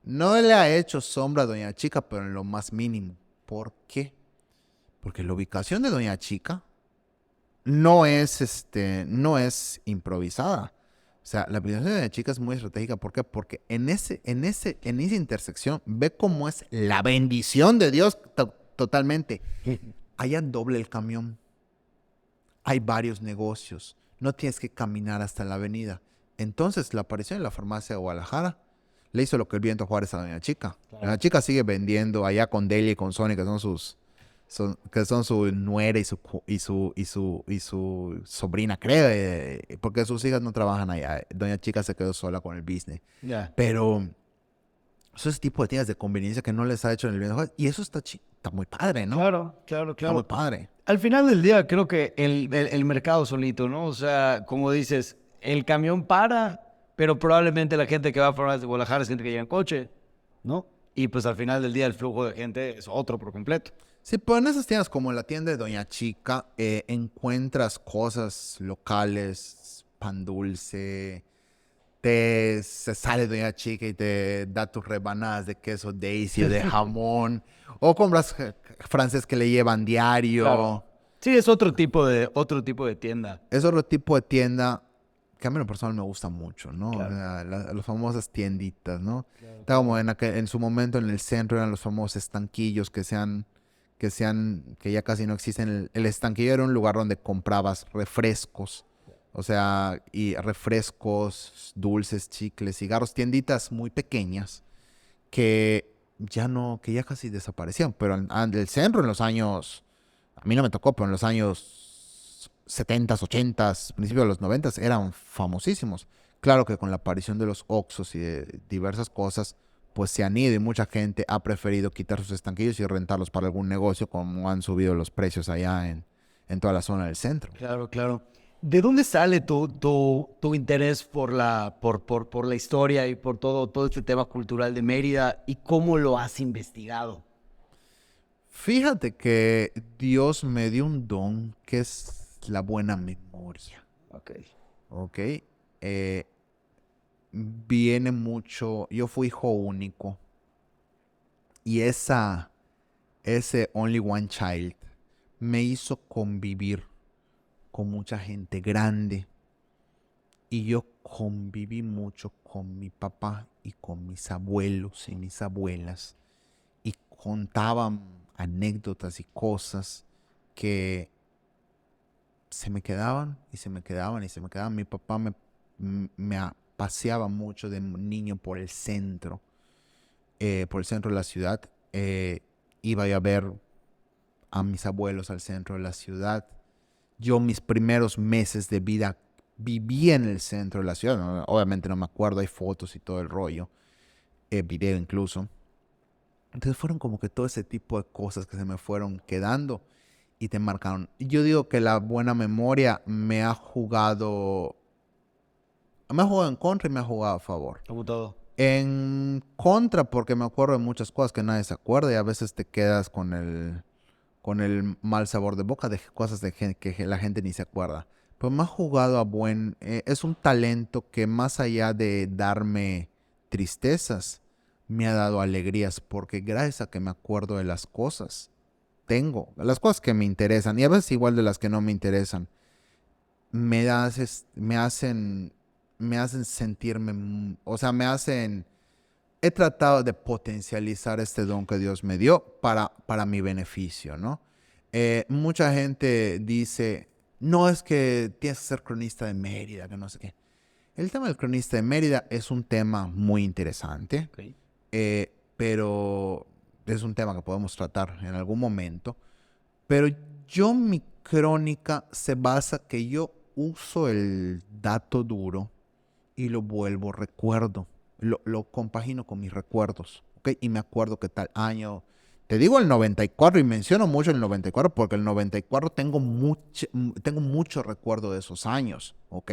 No le ha hecho sombra a Doña Chica, pero en lo más mínimo. ¿Por qué? Porque la ubicación de Doña Chica no es improvisada. O sea, la ubicación de Doña Chica es muy estratégica. ¿Por qué? Porque en esa intersección ve cómo es la bendición de Dios totalmente. Allá doble el camión. Hay varios negocios. No tienes que caminar hasta la avenida. Entonces, la aparición en la farmacia de Guadalajara le hizo lo que el viento a Juárez a Doña Chica. Claro. Doña Chica sigue vendiendo allá con Delia y con Sony, que son su nuera y su sobrina, creo, porque sus hijas no trabajan allá. Doña Chica se quedó sola con el business. Yeah. Pero ese tipo de tiendas de conveniencia que no les ha hecho en el viento a Juárez, y eso está muy padre, ¿no? Claro. Está muy padre. Al final del día, creo que el mercado solito, ¿no? O sea, como dices, el camión para, pero probablemente la gente que va a farmacias de Guadalajara es gente que llega en coche, ¿no? Y pues al final del día el flujo de gente es otro por completo. Sí, pero en esas tiendas como en la tienda de Doña Chica encuentras cosas locales, pan dulce, se sale Doña Chica y te da tus rebanadas de queso Daisy o de jamón, o compras francés que le llevan diario. Claro. Sí, es otro tipo de tienda. Es otro tipo de tienda que a mí en lo personal me gusta mucho, ¿no? Claro. O sea, las famosas tienditas, ¿no? Claro. Está como en su momento en el centro eran los famosos estanquillos que ya casi no existen. El estanquillo era un lugar donde comprabas refrescos, o sea, y refrescos, dulces, chicles, cigarros, tienditas muy pequeñas que ya casi desaparecieron. Pero el centro en los años, a mí no me tocó, pero en los años 70s, 80s, principios de los 90s eran famosísimos. Claro que con la aparición de los Oxxos y de diversas cosas, pues se han ido y mucha gente ha preferido quitar sus estanquillos y rentarlos para algún negocio, como han subido los precios allá en toda la zona del centro. Claro, claro. ¿De dónde sale tu interés por por la historia y por todo este tema cultural de Mérida y cómo lo has investigado? Fíjate que Dios me dio un don que es la buena memoria, Ok. ¿ok? Viene mucho, yo fui hijo único y ese only one child me hizo convivir con mucha gente grande y yo conviví mucho con mi papá y con mis abuelos y mis abuelas y contaban anécdotas y cosas que se me quedaban y se me quedaban y se me quedaban. Mi papá paseaba mucho de niño por el centro de la ciudad. Iba a ver a mis abuelos al centro de la ciudad. Yo mis primeros meses de vida viví en el centro de la ciudad. ¿No? Obviamente no me acuerdo, hay fotos y todo el rollo. Video incluso. Entonces fueron como que todo ese tipo de cosas que se me fueron quedando y te marcaron. Yo digo que la buena memoria me ha jugado en contra y me ha jugado a favor. Como todo. En contra porque me acuerdo de muchas cosas que nadie se acuerda y a veces te quedas con el mal sabor de boca de cosas que la gente ni se acuerda. Pero me ha jugado a es un talento que más allá de darme tristezas, me ha dado alegrías porque gracias a que me acuerdo de las cosas, tengo las cosas que me interesan y a veces igual de las que no me interesan, me hacen sentirme, o sea, he tratado de potencializar este don que Dios me dio para mi beneficio, ¿no? Mucha gente dice, no es que tienes que ser cronista de Mérida, que no sé qué. El tema del cronista de Mérida es un tema muy interesante, Okay. pero es un tema que podemos tratar en algún momento. Pero mi crónica se basa que yo uso el dato duro y lo vuelvo recuerdo. Lo compagino con mis recuerdos, ¿ok? Y me acuerdo que tal año, te digo el 94 y menciono mucho el 94 porque el 94 tengo mucho recuerdo de esos años, ¿ok?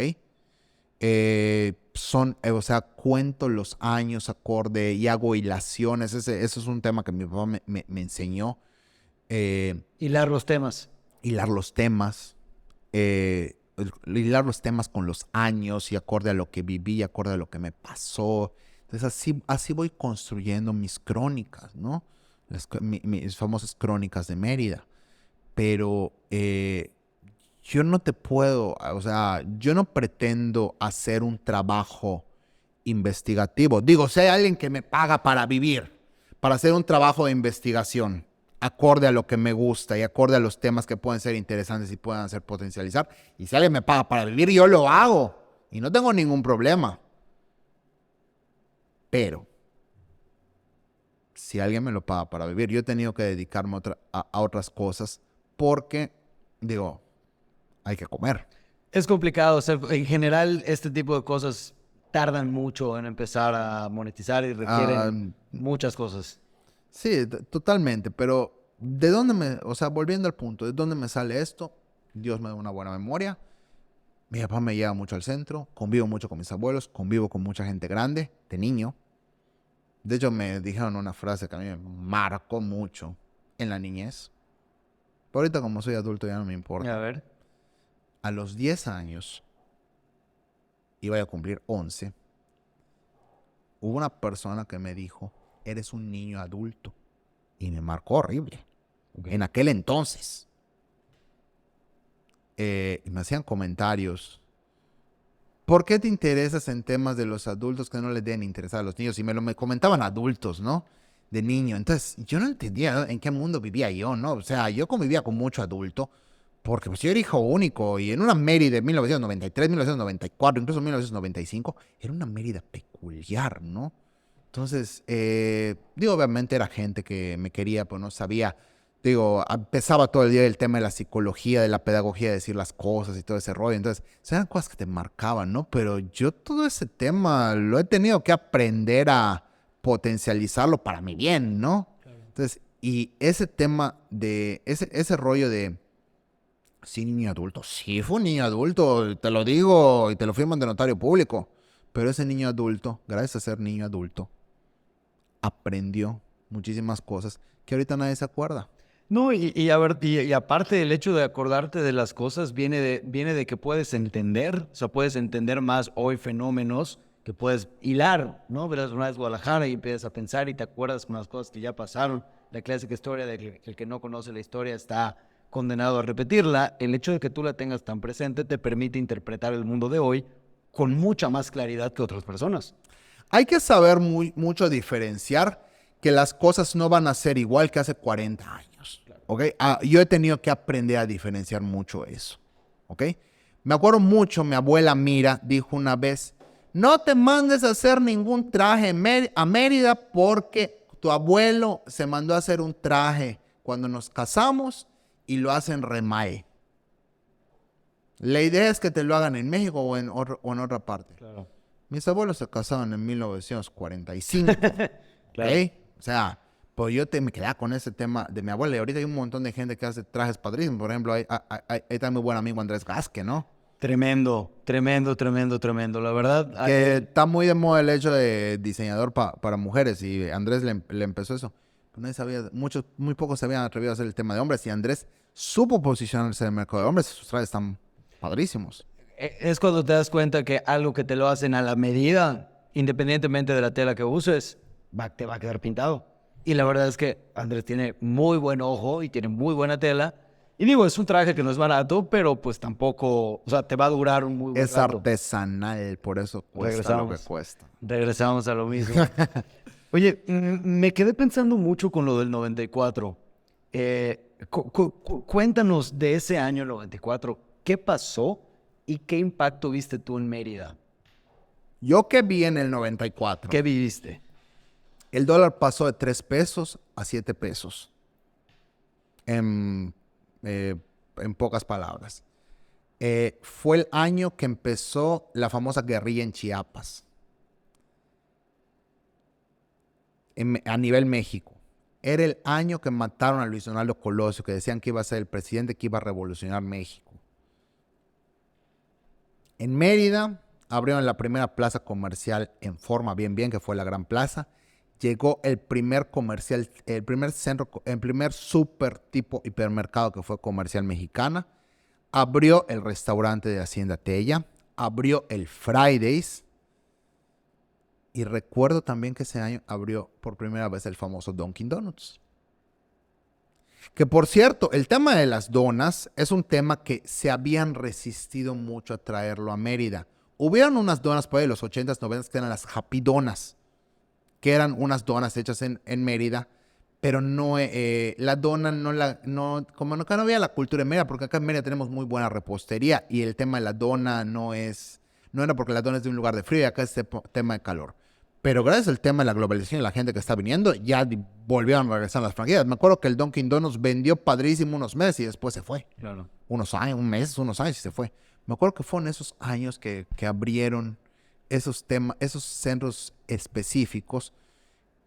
O sea, cuento los años acorde y hago hilaciones. Ese es un tema que mi papá me enseñó. Hilar los temas. Hilar los temas. Hilar los temas con los años y acorde a lo que viví, acorde a lo que me pasó. Entonces así voy construyendo mis crónicas, ¿no? Mis famosas crónicas de Mérida. Pero yo no te puedo, o sea, yo no pretendo hacer un trabajo investigativo. Digo, si hay alguien que me paga para vivir, para hacer un trabajo de investigación, acorde a lo que me gusta y acorde a los temas que pueden ser interesantes y puedan hacer potencializar, y si alguien me paga para vivir, yo lo hago y no tengo ningún problema. Pero si alguien me lo paga para vivir, yo he tenido que dedicarme a otras cosas porque, digo, hay que comer. Es complicado. O sea, en general, este tipo de cosas tardan mucho en empezar a monetizar y requieren muchas cosas. Sí, totalmente, pero ¿de dónde o sea, volviendo al punto, ¿de dónde me sale esto? Dios me da una buena memoria. Mi papá me lleva mucho al centro, convivo mucho con mis abuelos, convivo con mucha gente grande, de niño. De hecho, me dijeron una frase que a mí me marcó mucho en la niñez. Pero ahorita como soy adulto ya no me importa. A ver. A los 10 años, iba a cumplir 11, hubo una persona que me dijo, eres un niño adulto. Y me marcó horrible. Okay. En aquel entonces. Y me hacían comentarios. ¿Por qué te interesas en temas de los adultos que no les deben interesar a los niños? Y me comentaban adultos, ¿no? De niño. Entonces, yo no entendía en qué mundo vivía yo, ¿no? O sea, yo convivía con mucho adulto. Porque pues yo era hijo único. Y en una Mérida de 1993, 1994, incluso 1995, era una Mérida peculiar, ¿no? Entonces, digo, obviamente era gente que me quería, pero no sabía. Digo, empezaba todo el día el tema de la psicología, de la pedagogía, de decir las cosas y todo ese rollo. Entonces, eran cosas que te marcaban, ¿no? Pero yo todo ese tema lo he tenido que aprender a potencializarlo para mi bien, ¿no? Claro. Entonces, y ese tema de, ese rollo de, sí, niño adulto, sí fue un niño adulto, te lo digo y te lo firman de notario público, pero ese niño adulto, gracias a ser niño adulto, aprendió muchísimas cosas que ahorita nadie se acuerda. No, y a ver, y aparte del hecho de acordarte de las cosas, viene de que puedes entender, o sea, puedes entender más hoy fenómenos que puedes hilar, ¿no? Verás una vez Guadalajara y empiezas a pensar y te acuerdas con las cosas que ya pasaron, la clásica historia de que el que no conoce la historia está condenado a repetirla. El hecho de que tú la tengas tan presente te permite interpretar el mundo de hoy con mucha más claridad que otras personas. Hay que saber mucho diferenciar que las cosas no van a ser igual que hace 40 años. ¿Okay? Yo he tenido que aprender a diferenciar mucho eso. ¿Okay? Me acuerdo mucho, mi abuela Mira dijo una vez, no te mandes a hacer ningún traje a Mérida porque tu abuelo se mandó a hacer un traje cuando nos casamos y lo hacen Remae. La idea es que te lo hagan en México o en otra parte. Claro. Mis abuelos se casaron en 1945. Claro. ¿Okay? O sea, pues yo me quedaba con ese tema de mi abuela. Y ahorita hay un montón de gente que hace trajes padrísimos. Por ejemplo, hay está mi buen amigo Andrés Gasque, ¿no? Tremendo. La verdad. Que está muy de moda el hecho de diseñador para mujeres. Y Andrés le empezó eso. Pero nadie sabía, muy pocos se habían atrevido a hacer el tema de hombres. Y Andrés supo posicionarse en el mercado de hombres. Sus trajes están padrísimos. Es cuando te das cuenta que algo que te lo hacen a la medida, independientemente de la tela que uses, te va a quedar pintado. Y la verdad es que Andrés tiene muy buen ojo y tiene muy buena tela. Y digo, es un traje que no es barato, pero pues tampoco, o sea, te va a durar un muy buen rato. Es artesanal, por eso cuesta lo que cuesta. Regresamos a lo mismo. Oye, me quedé pensando mucho con lo del 94. Cuéntanos de ese año 94. ¿Qué pasó y qué impacto viste tú en Mérida? Yo que vi en el 94. ¿Qué viviste? El dólar pasó de 3 pesos a 7 pesos. En pocas palabras. Fue el año que empezó la famosa guerrilla en Chiapas. A nivel México. Era el año que mataron a Luis Donaldo Colosio, que decían que iba a ser el presidente que iba a revolucionar México. En Mérida abrieron la primera plaza comercial en forma bien, que fue la Gran Plaza. Llegó el primer comercial, el primer super tipo hipermercado que fue Comercial Mexicana. Abrió el restaurante de Hacienda Tella. Abrió el Fridays. Y recuerdo también que ese año abrió por primera vez el famoso Dunkin' Donuts. Que por cierto, el tema de las donas es un tema que se habían resistido mucho a traerlo a Mérida. Hubieron unas donas por ahí de los 80s, 90s que eran las Happy Donas, que eran unas donas hechas en Mérida, pero no, la dona como no había la cultura en Mérida, porque acá en Mérida tenemos muy buena repostería y el tema de la dona no era porque la dona es de un lugar de frío y acá es tema de calor. Pero gracias al tema de la globalización y la gente que está viniendo, ya volvieron a regresar las franquicias. Me acuerdo que el Dunkin' Donuts vendió padrísimo unos meses y después se fue. Claro. Unos años y se fue. Me acuerdo que fueron esos años que abrieron esos centros específicos.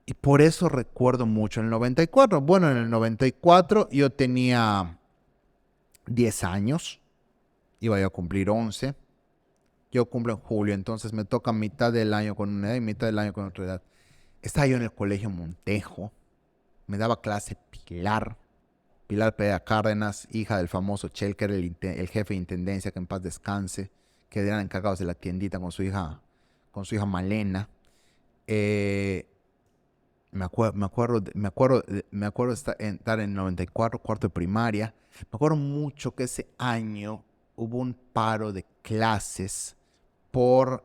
Y por eso recuerdo mucho el 94. Bueno, en el 94 yo tenía 10 años. Iba yo a cumplir 11. Yo cumplo en julio, entonces me toca mitad del año con una edad y mitad del año con otra edad. Estaba yo en el colegio Montejo. Me daba clase Pilar Pérez Cárdenas, hija del famoso Chel, que era el jefe de intendencia, que en paz descanse, que eran encargados de la tiendita con su hija Malena. Me acuerdo estar en 94, cuarto de primaria. Me acuerdo mucho que ese año hubo un paro de clases por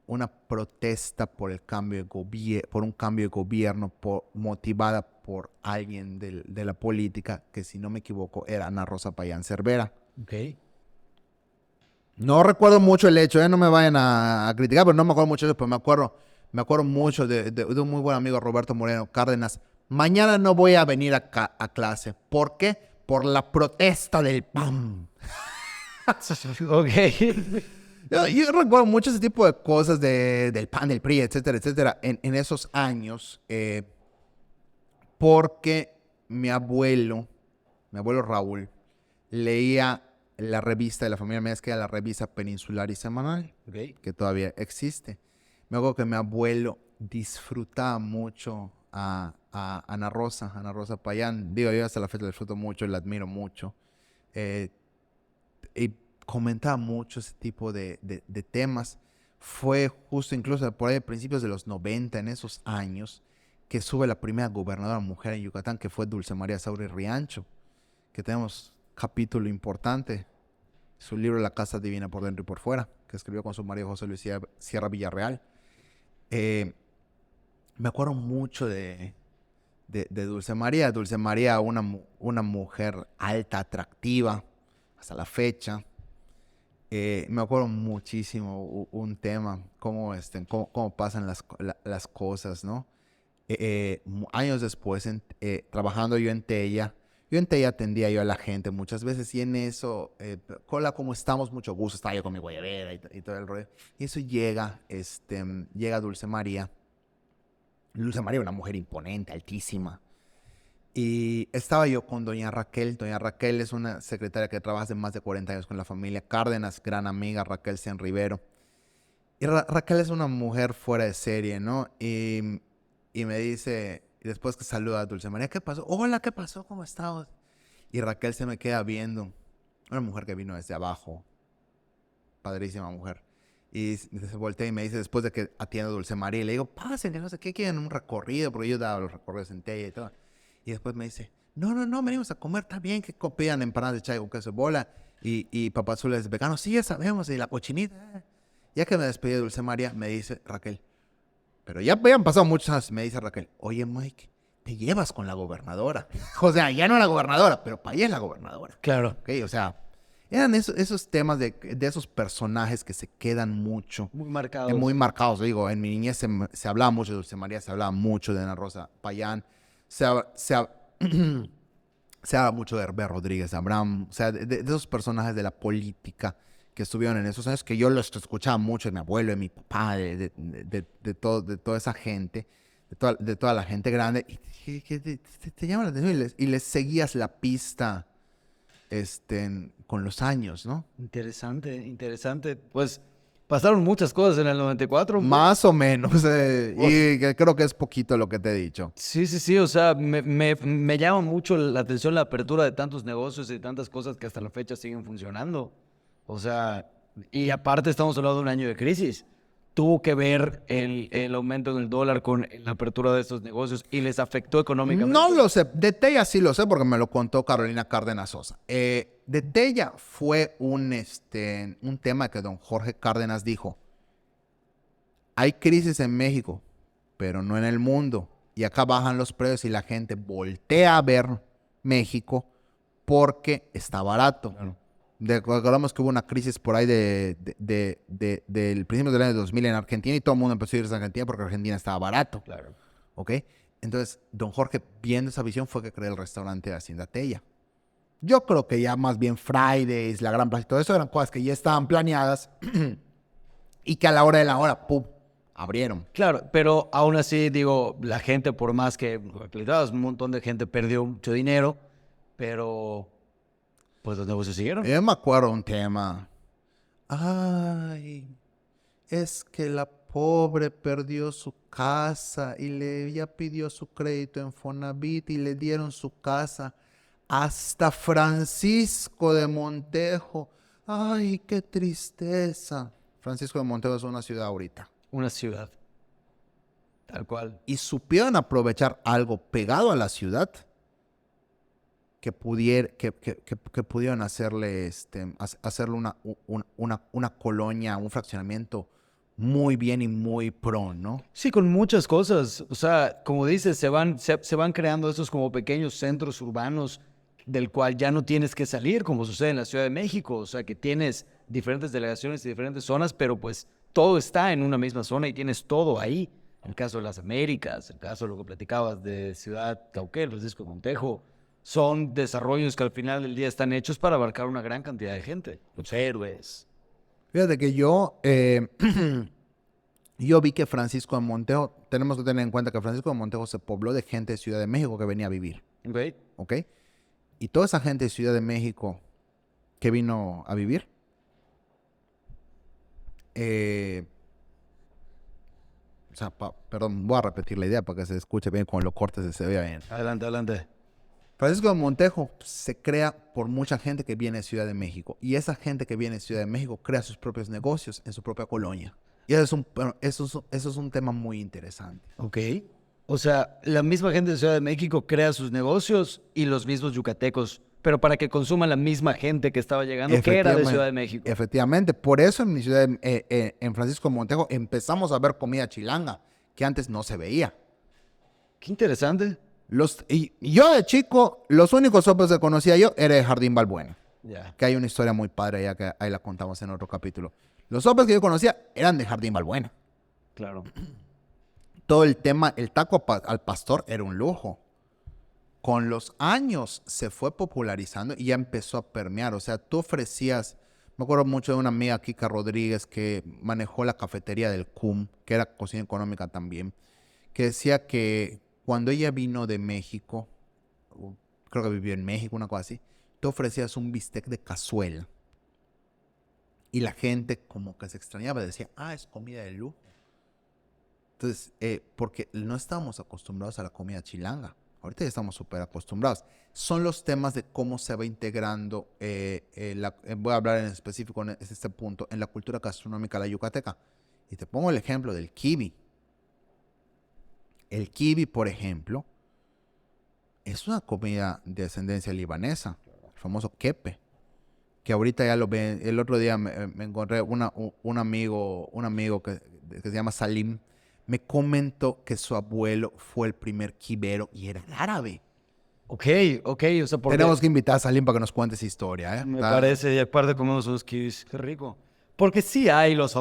una protesta por un cambio de gobierno motivada por alguien de la política, que si no me equivoco era Ana Rosa Payán Cervera. Okay. No recuerdo mucho el hecho, no me vayan a criticar, pero no me acuerdo mucho de eso, pero me acuerdo mucho de un muy buen amigo, Roberto Moreno Cárdenas. Mañana no voy a venir a clase. ¿Por qué? Por la protesta del PAN. Ok. Yo recuerdo mucho ese tipo de cosas del PAN, del PRI, etcétera, etcétera, en esos años, porque mi abuelo Raúl, leía la revista de la familia Méndez, que era la revista Peninsular y Semanal, que todavía existe. Me acuerdo que mi abuelo disfrutaba mucho a Ana Rosa Payán. Digo, yo hasta la fecha la disfruto mucho y la admiro mucho. Y comentaba mucho ese tipo de temas. Fue justo incluso por ahí a principios de los 90, en esos años, que sube la primera gobernadora mujer en Yucatán, que fue Dulce María Sauri Riancho, que tenemos capítulo importante, su libro La Casa Divina por dentro y por fuera, que escribió con su marido José Luis Sierra Villarreal. Me acuerdo mucho de Dulce María. Dulce María, una mujer alta, atractiva, hasta la fecha. Me acuerdo muchísimo un tema, cómo pasan las cosas, ¿no? Años después, trabajando yo en Tella atendía yo a la gente muchas veces y en eso, hola, ¿cómo estamos? Mucho gusto, estaba yo con mi guayabera y todo el rollo. Y eso llega Dulce María. Dulce María, una mujer imponente, altísima. Y estaba yo con doña Raquel. Doña Raquel es una secretaria que trabaja hace más de 40 años con la familia Cárdenas, gran amiga, Raquel Cien Rivero. Y Raquel es una mujer fuera de serie, ¿no? Y me dice, y después que saluda a Dulce María, ¿qué pasó? Hola, ¿qué pasó? ¿Cómo estás? Y Raquel se me queda viendo. Una mujer que vino desde abajo. Padrísima mujer. Y se voltea y me dice, después de que atiendo a Dulce María, y le digo, pásenle, no sé qué, quieren un recorrido, porque yo daba los recorridos en Tella y todo. Y después me dice, no, venimos a comer, está bien, que copian empanadas de chai con queso de bola. Y papá azul es vegano, sí, ya sabemos, y la cochinita. Ya que me despedí de Dulce María, me dice Raquel, pero ya habían pasado muchos años, me dice Raquel, oye, Mike, te llevas con la gobernadora. O sea, ya no la gobernadora, pero para ella es la gobernadora. Claro. ¿Okay? O sea, eran esos temas de esos personajes que se quedan mucho. Muy marcados. Muy marcados, digo. En mi niñez se hablaba mucho de Dulce María, se hablaba mucho de Ana Rosa Payán, se habla mucho de Herbert Rodríguez Abraham, o sea, de esos personajes de la política que estuvieron en esos años, que yo los escuchaba mucho de mi abuelo, de mi papá, de toda esa gente, de toda la gente grande, y que te llama la atención y les seguías la pista con los años, ¿no? Interesante. Pues pasaron muchas cosas en el 94. Más o menos, y creo que es poquito lo que te he dicho. Sí, o sea, me llama mucho la atención la apertura de tantos negocios y de tantas cosas que hasta la fecha siguen funcionando. O sea, y aparte estamos hablando de un año de crisis. Tuvo que ver el aumento del dólar con la apertura de estos negocios y les afectó económicamente. No lo sé, de Tella sí lo sé porque me lo contó Carolina Cárdenas Sosa. De Tella fue un tema que don Jorge Cárdenas dijo, hay crisis en México, pero no en el mundo. Y acá bajan los precios y la gente voltea a ver México porque está barato. Claro. Recordamos que hubo una crisis por ahí del principio del año 2000 en Argentina y todo el mundo empezó a irse a Argentina porque Argentina estaba barato. Claro. ¿Ok? Entonces, don Jorge, viendo esa visión, fue que creó el restaurante de Hacienda Tella. Yo creo que ya más bien Fridays, la Gran Plaza y todo eso eran cosas que ya estaban planeadas y que a la hora de la hora, ¡pum!, abrieron. Claro, pero aún así, digo, la gente, por más que un montón de gente perdió mucho dinero, pero pues los negocios siguieron. Yo me acuerdo un tema. Ay, es que la pobre perdió su casa y ella pidió su crédito en Fonavit y le dieron su casa. Hasta Francisco de Montejo. Ay, qué tristeza. Francisco de Montejo es una ciudad ahorita. Una ciudad. Tal cual. Y supieron aprovechar algo pegado a la ciudad que pudieron hacerle, hacerle una colonia, un fraccionamiento muy bien y muy pro, ¿no? Sí, con muchas cosas. O sea, como dices, se van creando esos como pequeños centros urbanos del cual ya no tienes que salir, como sucede en la Ciudad de México. O sea, que tienes diferentes delegaciones y diferentes zonas, pero pues todo está en una misma zona y tienes todo ahí. El caso de las Américas, el caso de lo que platicabas de Ciudad Cauquel, Francisco de Montejo, son desarrollos que al final del día están hechos para abarcar una gran cantidad de gente. Los héroes. Fíjate que yo, yo vi que Francisco de Montejo, tenemos que tener en cuenta que Francisco de Montejo se pobló de gente de Ciudad de México que venía a vivir, Ok. ¿ok? Y toda esa gente de Ciudad de México que vino a vivir, eh, o sea, perdón, voy a repetir la idea para que se escuche bien con los cortes y se vea bien. Adelante, adelante. Francisco de Montejo se crea por mucha gente que viene de Ciudad de México. Y esa gente que viene de Ciudad de México crea sus propios negocios en su propia colonia. Y eso es un tema muy interesante. Ok. O sea, la misma gente de Ciudad de México crea sus negocios y los mismos yucatecos, pero para que consuman la misma gente que estaba llegando, que era de Ciudad de México. Efectivamente. Por eso en mi ciudad, en Francisco de Montejo, empezamos a ver comida chilanga, que antes no se veía. Qué interesante. Y yo de chico, los únicos sopes que conocía yo era el Jardín Balbuena. Ya. Que hay una historia muy padre allá que ahí la contamos en otro capítulo. Los sopes que yo conocía eran de Jardín Balbuena. Claro. Todo el tema, el taco al pastor era un lujo. Con los años se fue popularizando y ya empezó a permear. O sea, tú ofrecías, me acuerdo mucho de una amiga, Kika Rodríguez, que manejó la cafetería del CUM, que era cocina económica también, que decía que cuando ella vino de México, creo que vivió en México, una cosa así, tú ofrecías un bistec de cazuela. Y la gente como que se extrañaba, decía, es comida de lujo. Entonces, porque no estábamos acostumbrados a la comida chilanga. Ahorita ya estamos súper acostumbrados. Son los temas de cómo se va integrando, voy a hablar en específico en este punto, en la cultura gastronómica de la yucateca. Y te pongo el ejemplo del kiwi. El kiwi, por ejemplo, es una comida de ascendencia libanesa, el famoso kepe, que ahorita ya lo ven. El otro día me encontré un amigo que se llama Salim, me comentó que su abuelo fue el primer quibero y era árabe. Ok, o sea, porque Tenemos que invitar a Salim para que nos cuente esa historia, ¿eh? me parece, y aparte comemos unos kiwis, qué rico. Porque sí hay los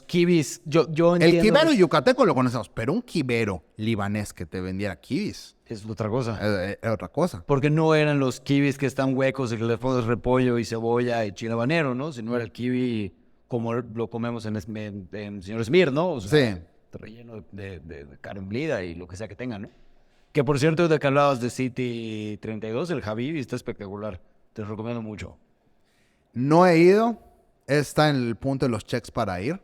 kiwis, yo El entiendo quibero que yucateco lo conocemos, pero un quibero libanés que te vendiera kiwis es otra cosa. es otra cosa. Porque no eran los kiwis que están huecos y que le pones repollo y cebolla y chile habanero, ¿no? Sino era el kiwi como lo comemos en Señor Smir, ¿no? O sea, Sí. relleno de carne molida y lo que sea que tengan, ¿no? Que por cierto, de que hablabas de City 32, el Habibi está espectacular. Te lo recomiendo mucho. No he ido, está en el punto de los checks para ir,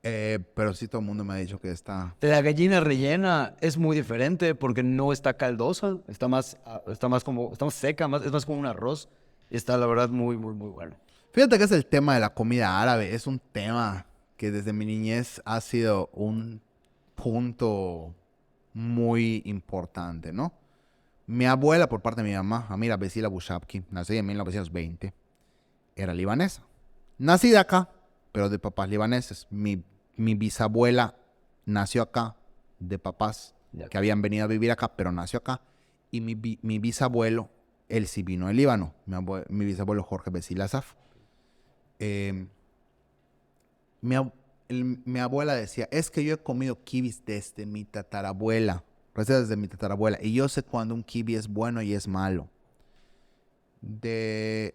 pero sí todo el mundo me ha dicho que está... La gallina rellena es muy diferente porque no está caldosa, está más seca, es más como un arroz. Y está, la verdad, muy, muy, muy bueno. Fíjate que es el tema de la comida árabe, es un tema que desde mi niñez ha sido un punto muy importante, ¿no? Mi abuela, por parte de mi mamá, Amira Besila Bushabki, nací en 1920, era libanesa. Nacida acá, pero de papás libaneses. Mi bisabuela nació acá, de papás que habían venido a vivir acá, pero nació acá. Y mi bisabuelo, él sí vino de Líbano, mi bisabuelo Jorge Besila Asaf. Mi abuela decía, es que yo he comido kibis desde mi tatarabuela, recetas desde mi tatarabuela, y yo sé cuando un kibi es bueno y es malo. En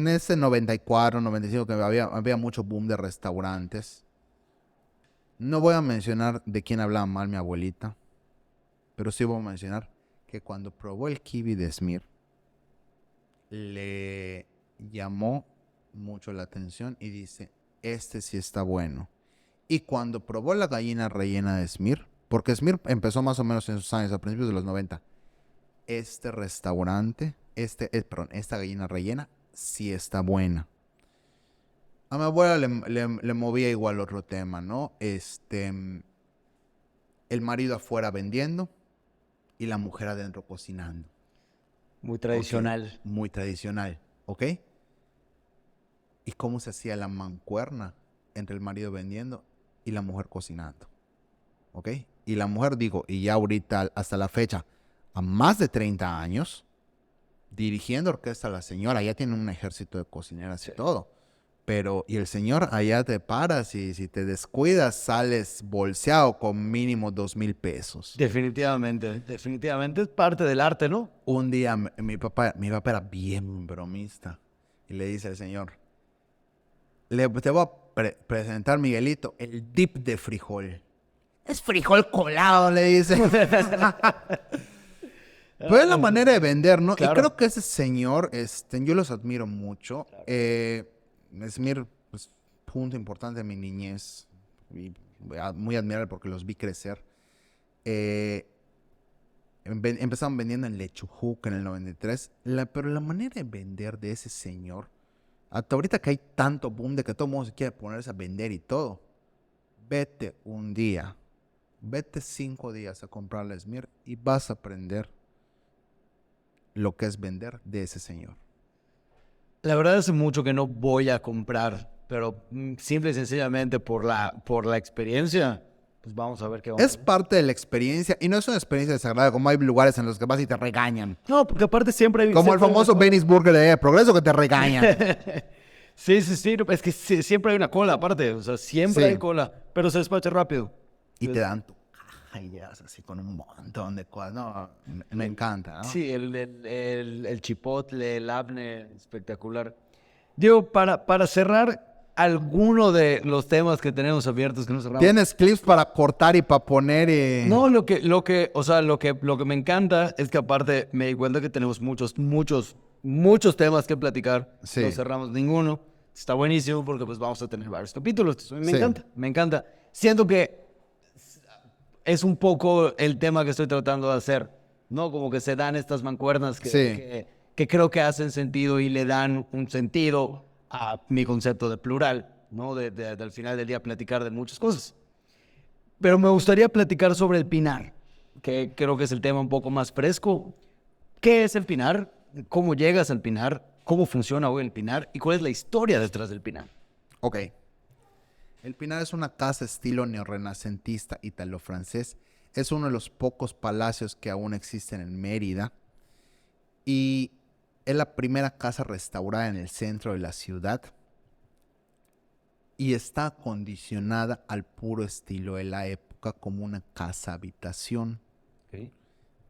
ese 94, 95, que había mucho boom de restaurantes, no voy a mencionar de quién hablaba mal mi abuelita, pero sí voy a mencionar que cuando probó el kibi de Smir, le llamó mucho la atención y dice, este sí está bueno. Y cuando probó la gallina rellena de Smir, porque Smir empezó más o menos en sus años, a principios de los 90, este restaurante, esta gallina rellena, sí está buena. A mi abuela le movía igual otro tema, ¿no? El marido afuera vendiendo y la mujer adentro cocinando. Muy tradicional. Okay. Muy tradicional, ¿ok? ¿Y cómo se hacía la mancuerna entre el marido vendiendo y la mujer cocinando? ¿Ok? Y la mujer, digo, y ya ahorita, hasta la fecha, a más de 30 años, dirigiendo orquesta, la señora ya tiene un ejército de cocineras y todo. Pero, y el señor allá te paras y si te descuidas sales bolseado con mínimo 2,000 pesos. Definitivamente es parte del arte, ¿no? Un día mi papá era bien bromista y le dice al señor, te voy a presentar, Miguelito, el dip de frijol. Es frijol colado, le dice. Pero es la manera de vender, ¿no? Claro. Y creo que ese señor, yo los admiro mucho. Esmir, pues, punto importante de mi niñez. Y muy admirable porque los vi crecer. Empezaron vendiendo en Lechujuca en el 93. Pero la manera de vender de ese señor, hasta ahorita que hay tanto boom de que todo el mundo se quiere ponerse a vender y todo, vete un día, vete 5 días a comprarle a Esmir y vas a aprender lo que es vender de ese señor. La verdad hace mucho que no voy a comprar, pero simple y sencillamente por la experiencia, pues vamos a ver qué vamos a Es parte de la experiencia y no es una experiencia desagradable como hay lugares en los que vas y te regañan. No, porque aparte siempre hay... Como el famoso Benny's Burger de Progreso que te regañan. Sí, es que siempre hay una cola aparte, o sea, siempre Sí. hay cola, pero se despacha rápido. Y te dan tu caja y llegas así con un montón de cosas. No, me encanta, ¿no? Sí, el chipotle, el apne, espectacular. Diego, para cerrar alguno de los temas que tenemos abiertos que no cerramos. Tienes clips para cortar y para poner y... No, o sea, lo que me encanta es que aparte me di cuenta que tenemos muchos temas que platicar. Sí. No cerramos ninguno. Está buenísimo porque pues vamos a tener varios capítulos. Me Sí. encanta, me encanta. Siento que es un poco el tema que estoy tratando de hacer, ¿no? Como que se dan estas mancuernas Sí. que creo que hacen sentido y le dan un sentido a mi concepto de plural, ¿no? Al final del día platicar de muchas cosas. Pero me gustaría platicar sobre el pinar, que creo que es el tema un poco más fresco. ¿Qué es el pinar? ¿Cómo llegas al pinar? ¿Cómo funciona hoy el pinar? ¿Y cuál es la historia detrás del pinar? Ok. El Pinar es una casa estilo neorrenacentista italo-francés. Es uno de los pocos palacios que aún existen en Mérida. Y es la primera casa restaurada en el centro de la ciudad. Y está acondicionada al puro estilo de la época como una casa habitación. Okay.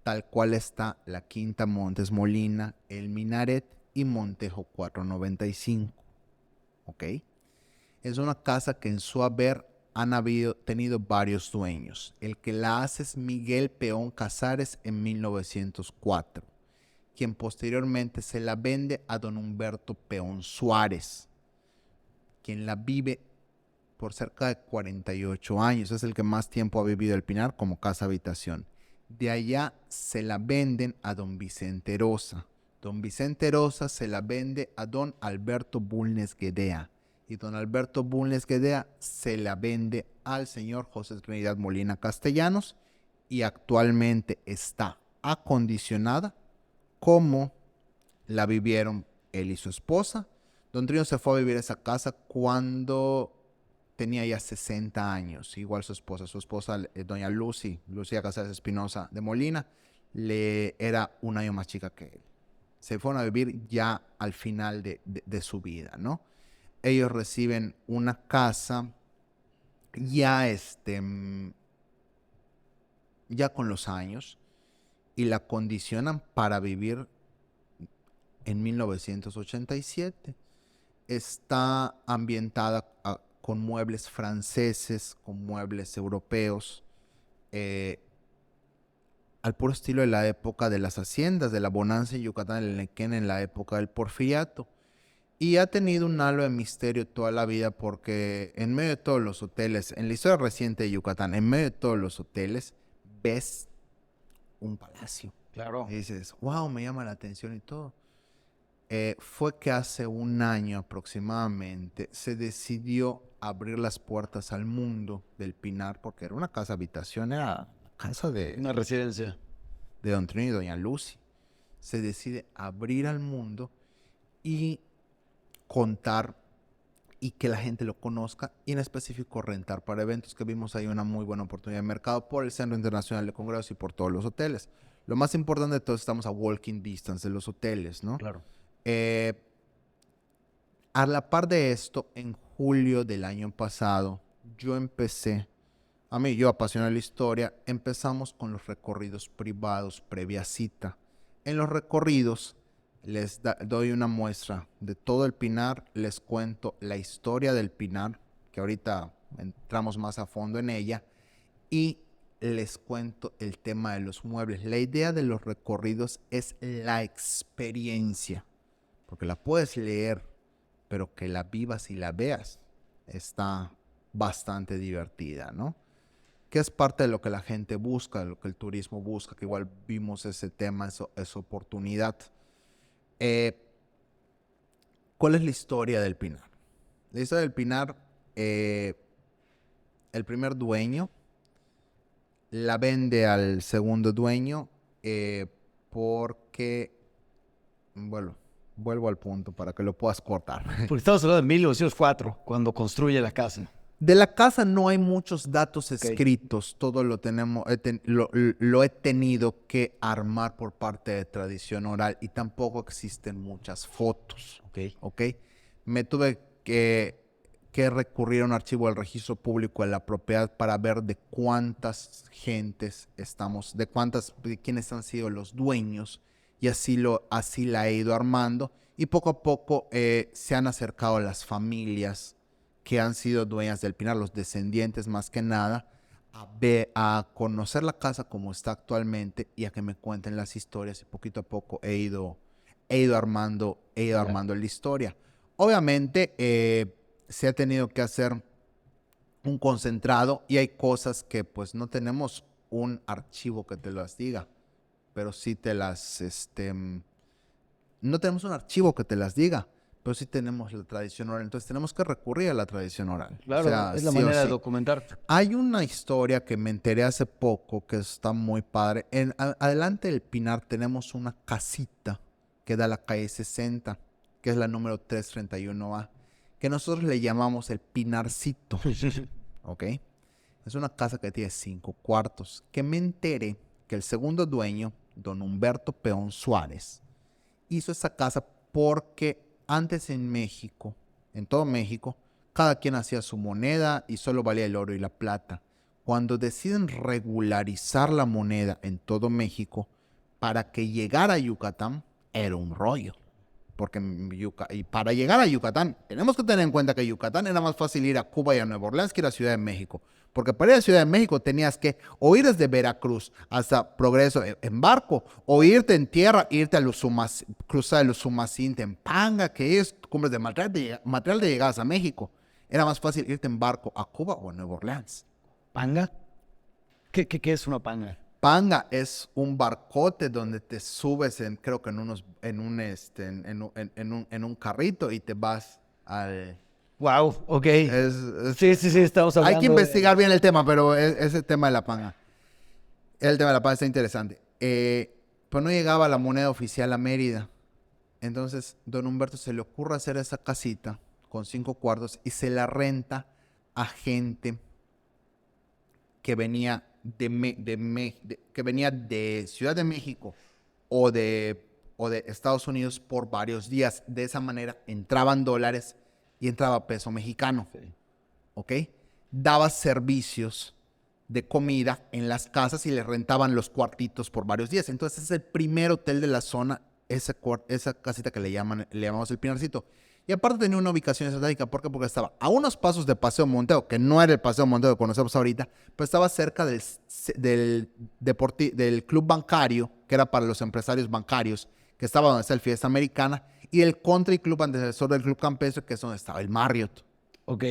Tal cual está la Quinta Montes Molina, el Minaret y Montejo 495. ¿Ok? Es una casa que en su haber han tenido varios dueños. El que la hace es Miguel Peón Casares en 1904, quien posteriormente se la vende a don Humberto Peón Suárez, quien la vive por cerca de 48 años. Es el que más tiempo ha vivido el Pinar como casa habitación. De allá se la venden a don Vicente Rosa. Don Vicente Rosa se la vende a don Alberto Bulnes Guedea. Y don Alberto Bulnes Guedea se la vende al señor José Trinidad Molina Castellanos y actualmente está acondicionada como la vivieron él y su esposa. Don Trino se fue a vivir a esa casa cuando tenía ya 60 años, igual su esposa, doña Lucía Casares Espinosa de Molina, era un año más chica que él. Se fueron a vivir ya al final de su vida, ¿no? Ellos reciben una casa ya con los años y la condicionan para vivir en 1987. Está ambientada con muebles franceses, con muebles europeos, al puro estilo de la época de las haciendas, de la bonanza en Yucatán, el Nequén, en la época del Porfiriato. Y ha tenido un halo de misterio toda la vida porque en medio de todos los hoteles, en la historia reciente de Yucatán, en medio de todos los hoteles, ves un palacio. Claro. Y dices, wow, me llama la atención y todo. Fue que hace un año aproximadamente se decidió abrir las puertas al mundo del Pinar porque era una casa habitación, era la casa de Una residencia. don Trino y doña Lucy. Se decide abrir al mundo y contar y que la gente lo conozca y en específico rentar para eventos, que vimos ahí una muy buena oportunidad de mercado por el Centro Internacional de Congresos y por todos los hoteles. Lo más importante de todo, estamos a walking distance de los hoteles, ¿no? Claro. A la par de esto, en julio del año pasado, yo apasionado de la historia, empezamos con los recorridos privados previa cita. En los recorridos doy una muestra de todo el Pinar, les cuento la historia del Pinar, que ahorita entramos más a fondo en ella, y les cuento el tema de los muebles. La idea de los recorridos es la experiencia, porque la puedes leer, pero que la vivas y la veas está bastante divertida, ¿no? Que es parte de lo que la gente busca, de lo que el turismo busca, que igual vimos ese tema, esa oportunidad. ¿Cuál es la historia del Pinar? La historia del Pinar, el primer dueño la vende al segundo dueño porque, bueno, vuelvo al punto para que lo puedas cortar. Porque estamos hablando de 1904, cuando construye la casa. De la casa no hay muchos datos Ok. escritos, todo lo tenemos, lo he tenido que armar por parte de tradición oral y tampoco existen muchas fotos, ¿ok? Me tuve que recurrir a un archivo del registro público de la propiedad para ver de cuántas gentes estamos, de quiénes han sido los dueños, y así la he ido armando, y poco a poco se han acercado las que han sido dueñas del Pinar, los descendientes más que nada, a conocer la casa como está actualmente y a que me cuenten las historias, y poquito a poco he ido armando la historia. Obviamente se ha tenido que hacer un concentrado y hay cosas que pues no tenemos un archivo que te las diga, pero sí no tenemos un archivo que te las diga, pero sí tenemos la tradición oral. Entonces tenemos que recurrir a la tradición oral. Claro, O sea, es la sí o manera de sí. documentar. Hay una historia que me enteré hace poco que está muy padre. Adelante del Pinar tenemos una casita que da a la calle 60, que es la número 331A, que nosotros le llamamos el Pinarcito. ¿Ok? Es una casa que tiene 5 cuartos, que me enteré que el segundo dueño, don Humberto Peón Suárez, hizo esa casa porque antes en México, en todo México, cada quien hacía su moneda y solo valía el oro y la plata. Cuando deciden regularizar la moneda en todo México, para que llegara a Yucatán, era un rollo. Porque y para llegar a Yucatán, tenemos que tener en cuenta que Yucatán era más fácil ir a Cuba y a Nueva Orleans que ir a Ciudad de México. Porque para ir a Ciudad de México tenías que o ir desde Veracruz hasta Progreso en barco, o irte en tierra, irte a cruzar el Usumacinta en Panga, que es cumbres de material de llegadas a México. Era más fácil irte en barco a Cuba o a Nueva Orleans. ¿Panga? ¿Qué es una panga? Panga es un barcote donde te subes creo que en un carrito y te vas al... Wow, ok. Es, Sí, estamos hablando hay que investigar bien el tema, pero ese tema de la panga. El tema de la panga está interesante. Pero no llegaba la moneda oficial a Mérida. Entonces, don Humberto se le ocurre hacer esa casita con 5 cuartos y se la renta a gente que venía que venía de Ciudad de México o de Estados Unidos por varios días. De esa manera entraban dólares y entraba peso mexicano. ¿Ok? Daba servicios de comida en las casas y les rentaban los cuartitos por varios días. Entonces es el primer hotel de la zona, esa casita que le llamamos el Pinarcito. Y aparte tenía una ubicación estratégica. ¿Por qué? Porque estaba a unos pasos de Paseo Monteo, que no era el Paseo Monteo que conocemos ahorita, pero estaba cerca del club bancario, que era para los empresarios bancarios, que estaba donde está el Fiesta Americana, y el Country Club, antecesor del Club Campestre, que es donde estaba el Marriott. Ok.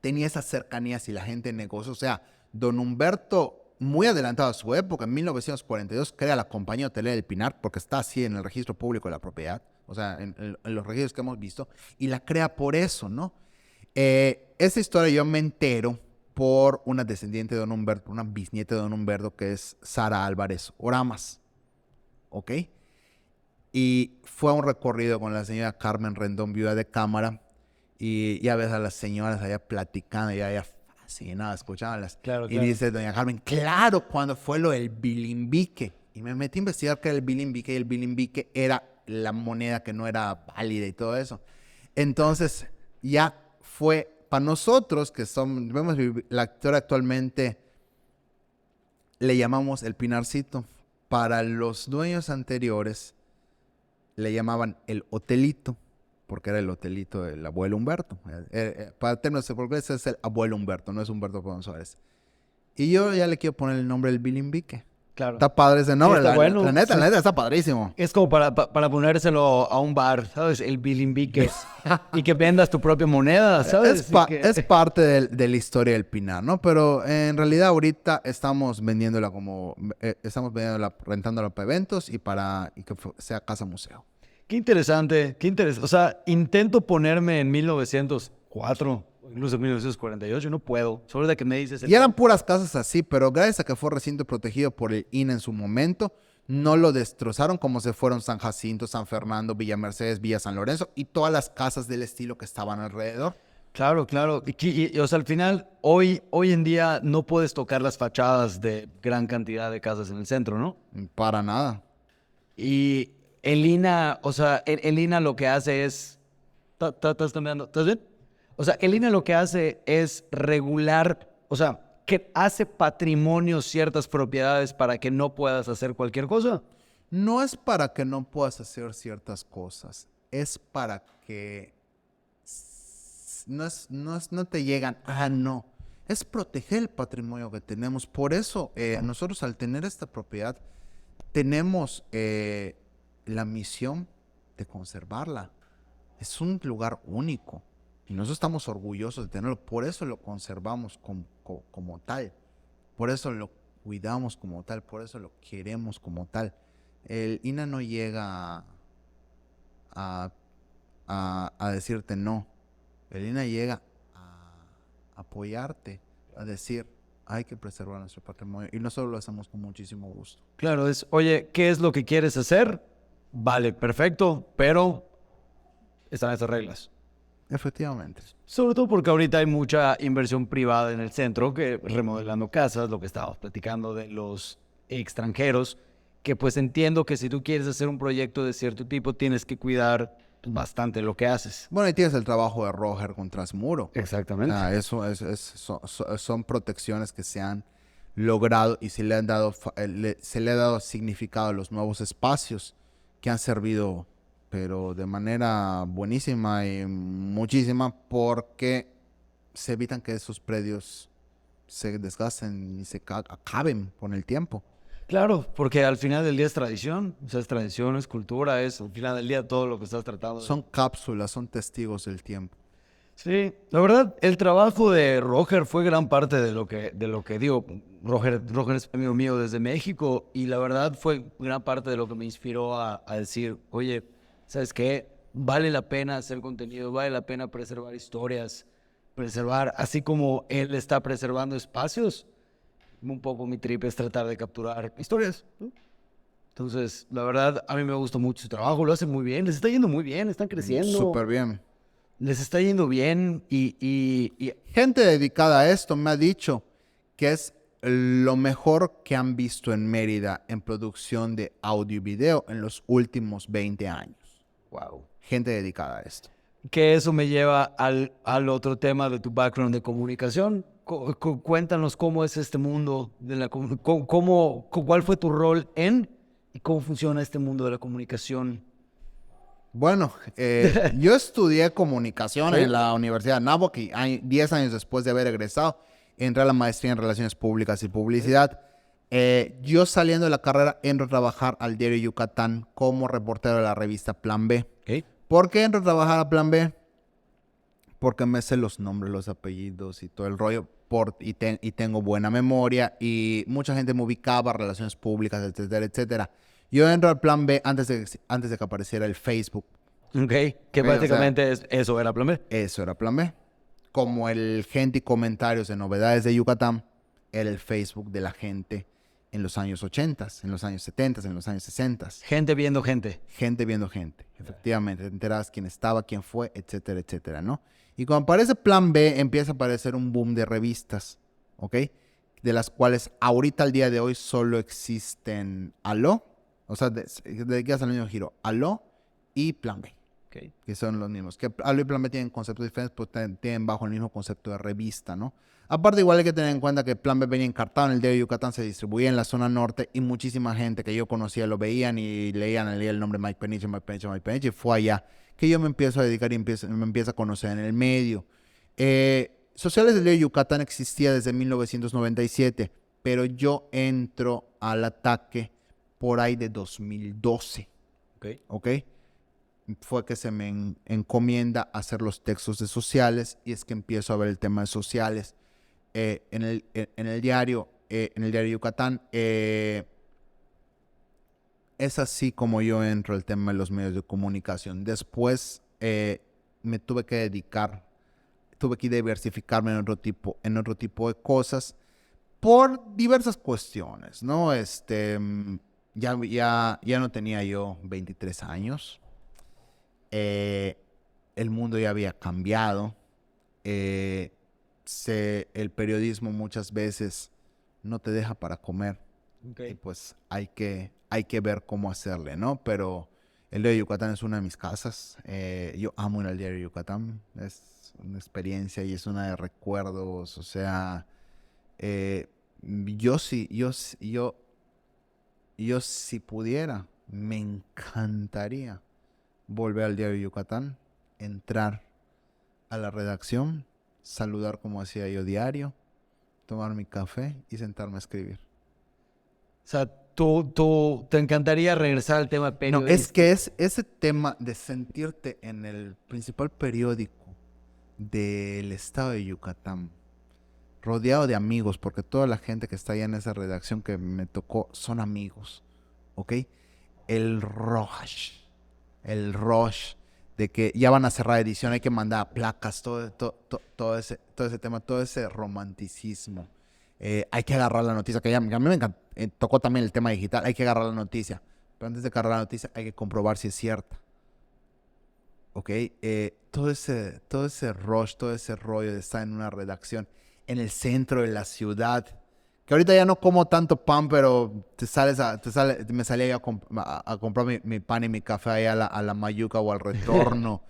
Tenía esas cercanías y la gente de negocio. O sea, don Humberto, muy adelantado a su época, en 1942, crea la compañía hotelera del Pinar, porque está así en el registro público de la propiedad, o sea, en los registros que hemos visto, y la crea por eso, ¿no? Esa historia yo me entero por una descendiente de don Humberto, una bisnieta de don Humberto, que es Sara Álvarez Oramas, ¿ok? Y fue a un recorrido con la señora Carmen Rendón, viuda de cámara, y ya ves a las señoras allá platicando, ya fascinadas, escuchándolas. Claro. Y dice doña Carmen, claro, cuando fue lo del bilimbique. Y me metí a investigar qué era el bilimbique, y el bilimbique era la moneda que no era válida y todo eso. Entonces, ya fue, para nosotros que vemos la historia actualmente, le llamamos el Pinarcito. Para los dueños anteriores, le llamaban el hotelito, porque era el hotelito del abuelo Humberto. Para términos portugueses es el abuelo Humberto, no es Humberto Pons Suárez. Y yo ya le quiero poner el nombre del Bilimbique. Claro. Está padre ese nombre, Sí, está bueno. la neta, Sí. la neta, está padrísimo. Es como para ponérselo a un bar, ¿sabes? El bilimbique. Y que vendas tu propia moneda, ¿sabes? Es parte de la historia del Pinar, ¿no? Pero en realidad ahorita estamos vendiéndola rentándola para eventos y que sea casa museo. Qué interesante, qué interesante. O sea, intento ponerme en 1904, o incluso 1948, no puedo. Solo de que me dices... Y eran puras casas así, pero gracias a que fue recinto protegido por el INA en su momento, no lo destrozaron como se fueron San Jacinto, San Fernando, Villa Mercedes, Villa San Lorenzo y todas las casas del estilo que estaban alrededor. Claro, claro. O sea, al final, hoy en día no puedes tocar las fachadas de gran cantidad de casas en el centro, ¿no? Para nada. Y el INA, o sea, el INA lo que hace es... ¿Estás cambiando? ¿Estás bien? O sea, el INA lo que hace es regular, o sea, que hace patrimonio ciertas propiedades para que no puedas hacer cualquier cosa. No es para que no puedas hacer ciertas cosas, es para que no te llegan, no. Es proteger el patrimonio que tenemos. Por eso, nosotros al tener esta propiedad, tenemos la misión de conservarla. Es un lugar único y nosotros estamos orgullosos de tenerlo. Por eso lo conservamos como tal. Por eso lo cuidamos como tal. Por eso lo queremos como tal. El INA no llega a decirte no. El INA llega a apoyarte, a decir, hay que preservar nuestro patrimonio. Y nosotros lo hacemos con muchísimo gusto. Claro, oye, ¿qué es lo que quieres hacer? Vale, perfecto, pero están esas reglas. Efectivamente. Sobre todo porque ahorita hay mucha inversión privada en el centro, que remodelando casas, lo que estábamos platicando de los extranjeros, que pues entiendo que si tú quieres hacer un proyecto de cierto tipo, tienes que cuidar bastante lo que haces. Bueno, y tienes el trabajo de Roger con Transmuro. Exactamente. Eso son protecciones que se han logrado y se le ha dado significado a los nuevos espacios que han servido, pero de manera buenísima y muchísima, porque se evitan que esos predios se desgasten y se acaben con el tiempo. Claro, porque al final del día es tradición, o sea, es tradición, es cultura, es al final del día todo lo que estás tratando. Son cápsulas, son testigos del tiempo. Sí, la verdad, el trabajo de Roger fue gran parte de lo que digo. Roger es amigo mío desde México y la verdad fue gran parte de lo que me inspiró a decir, oye, ¿sabes qué? Vale la pena hacer contenido, vale la pena preservar historias, así como él está preservando espacios. Un poco mi trip es tratar de capturar historias, ¿no? Entonces, la verdad, a mí me gusta mucho su trabajo, lo hacen muy bien, les está yendo muy bien, están creciendo. Súper bien. Les está yendo bien y gente dedicada a esto me ha dicho que es lo mejor que han visto en Mérida en producción de audio y video en los últimos 20 años. wow. Gente dedicada a esto. Que eso me lleva al otro tema de tu background de comunicación. Cuéntanos cómo es este mundo de la cuál fue tu rol y cómo funciona este mundo de la comunicación. Bueno, yo estudié comunicación en la Universidad de Anáhuac y 10 años después de haber egresado, entré a la maestría en Relaciones Públicas y Publicidad. Yo saliendo de la carrera entro a trabajar al diario Yucatán como reportero de la revista Plan B. Okay. ¿Por qué entro a trabajar a Plan B? Porque me sé los nombres, los apellidos y todo el rollo. Y tengo buena memoria y mucha gente me ubicaba, relaciones públicas, etcétera, etcétera. Yo entro al Plan B antes de que apareciera el Facebook. Ok, que básicamente eso era Plan B. Eso era Plan B. Como el gente y comentarios de novedades de Yucatán, era el Facebook de la gente en los años 80, en los años 70, en los años 60. Gente viendo gente. Gente viendo gente, efectivamente. Te enterabas quién estaba, quién fue, etcétera, etcétera, ¿no? Y cuando aparece Plan B, empieza a aparecer un boom de revistas, ¿ok? De las cuales ahorita, al día de hoy, solo existen Aló, o sea, de Guías al Niño Giro, Aló y Plan B. Ok. que son los mismos. Que Aldo y Plan B tienen conceptos diferentes, pues tienen bajo el mismo concepto de revista, ¿no? Aparte, igual hay que tener en cuenta que Plan B venía encartado en el diario de Yucatán, se distribuía en la zona norte y muchísima gente que yo conocía lo veían y leían el nombre Mike Peniche, Mike Peniche, Mike Peniche, y fue allá que yo me empiezo a dedicar y me empiezo a conocer en el medio. Sociales del diario Yucatán existía desde 1997, pero yo entro al ataque por ahí de 2012, Ok. ¿ok? Fue que se me encomienda hacer los textos de sociales y es que empiezo a ver el tema de sociales en el diario Yucatán. Es así como yo entro al tema de los medios de comunicación. Después me tuve que diversificarme en otro tipo de cosas por diversas cuestiones, ¿no? Ya no tenía yo 23 años. El mundo ya había cambiado. eh, el periodismo muchas veces no te deja para comer Ok. y pues hay que ver cómo hacerle, ¿no? Pero el diario de Yucatán es una de mis casas. Yo amo ir al diario de Yucatán. Es una experiencia y es una de recuerdos. O sea, yo sí, yo si pudiera, me encantaría volver al diario de Yucatán, entrar a la redacción, saludar como hacía yo diario, tomar mi café y sentarme a escribir. O sea, tú te encantaría regresar al tema No, periodístico. es que es ese tema de sentirte en el principal periódico del estado de Yucatán, rodeado de amigos, porque toda la gente que está allá en esa redacción que me tocó son amigos, ¿ok? El rush de que ya van a cerrar edición, hay que mandar placas, todo ese tema, todo ese romanticismo. Hay que agarrar la noticia, que a mí me tocó también el tema digital, hay que agarrar la noticia, pero antes de agarrar la noticia hay que comprobar si es cierta. ¿Ok? Todo ese rush, todo ese rollo de estar en una redacción en el centro de la ciudad, que ahorita ya no como tanto pan, pero me salía a comprar mi pan y mi café ahí a la Mayuca o al Retorno,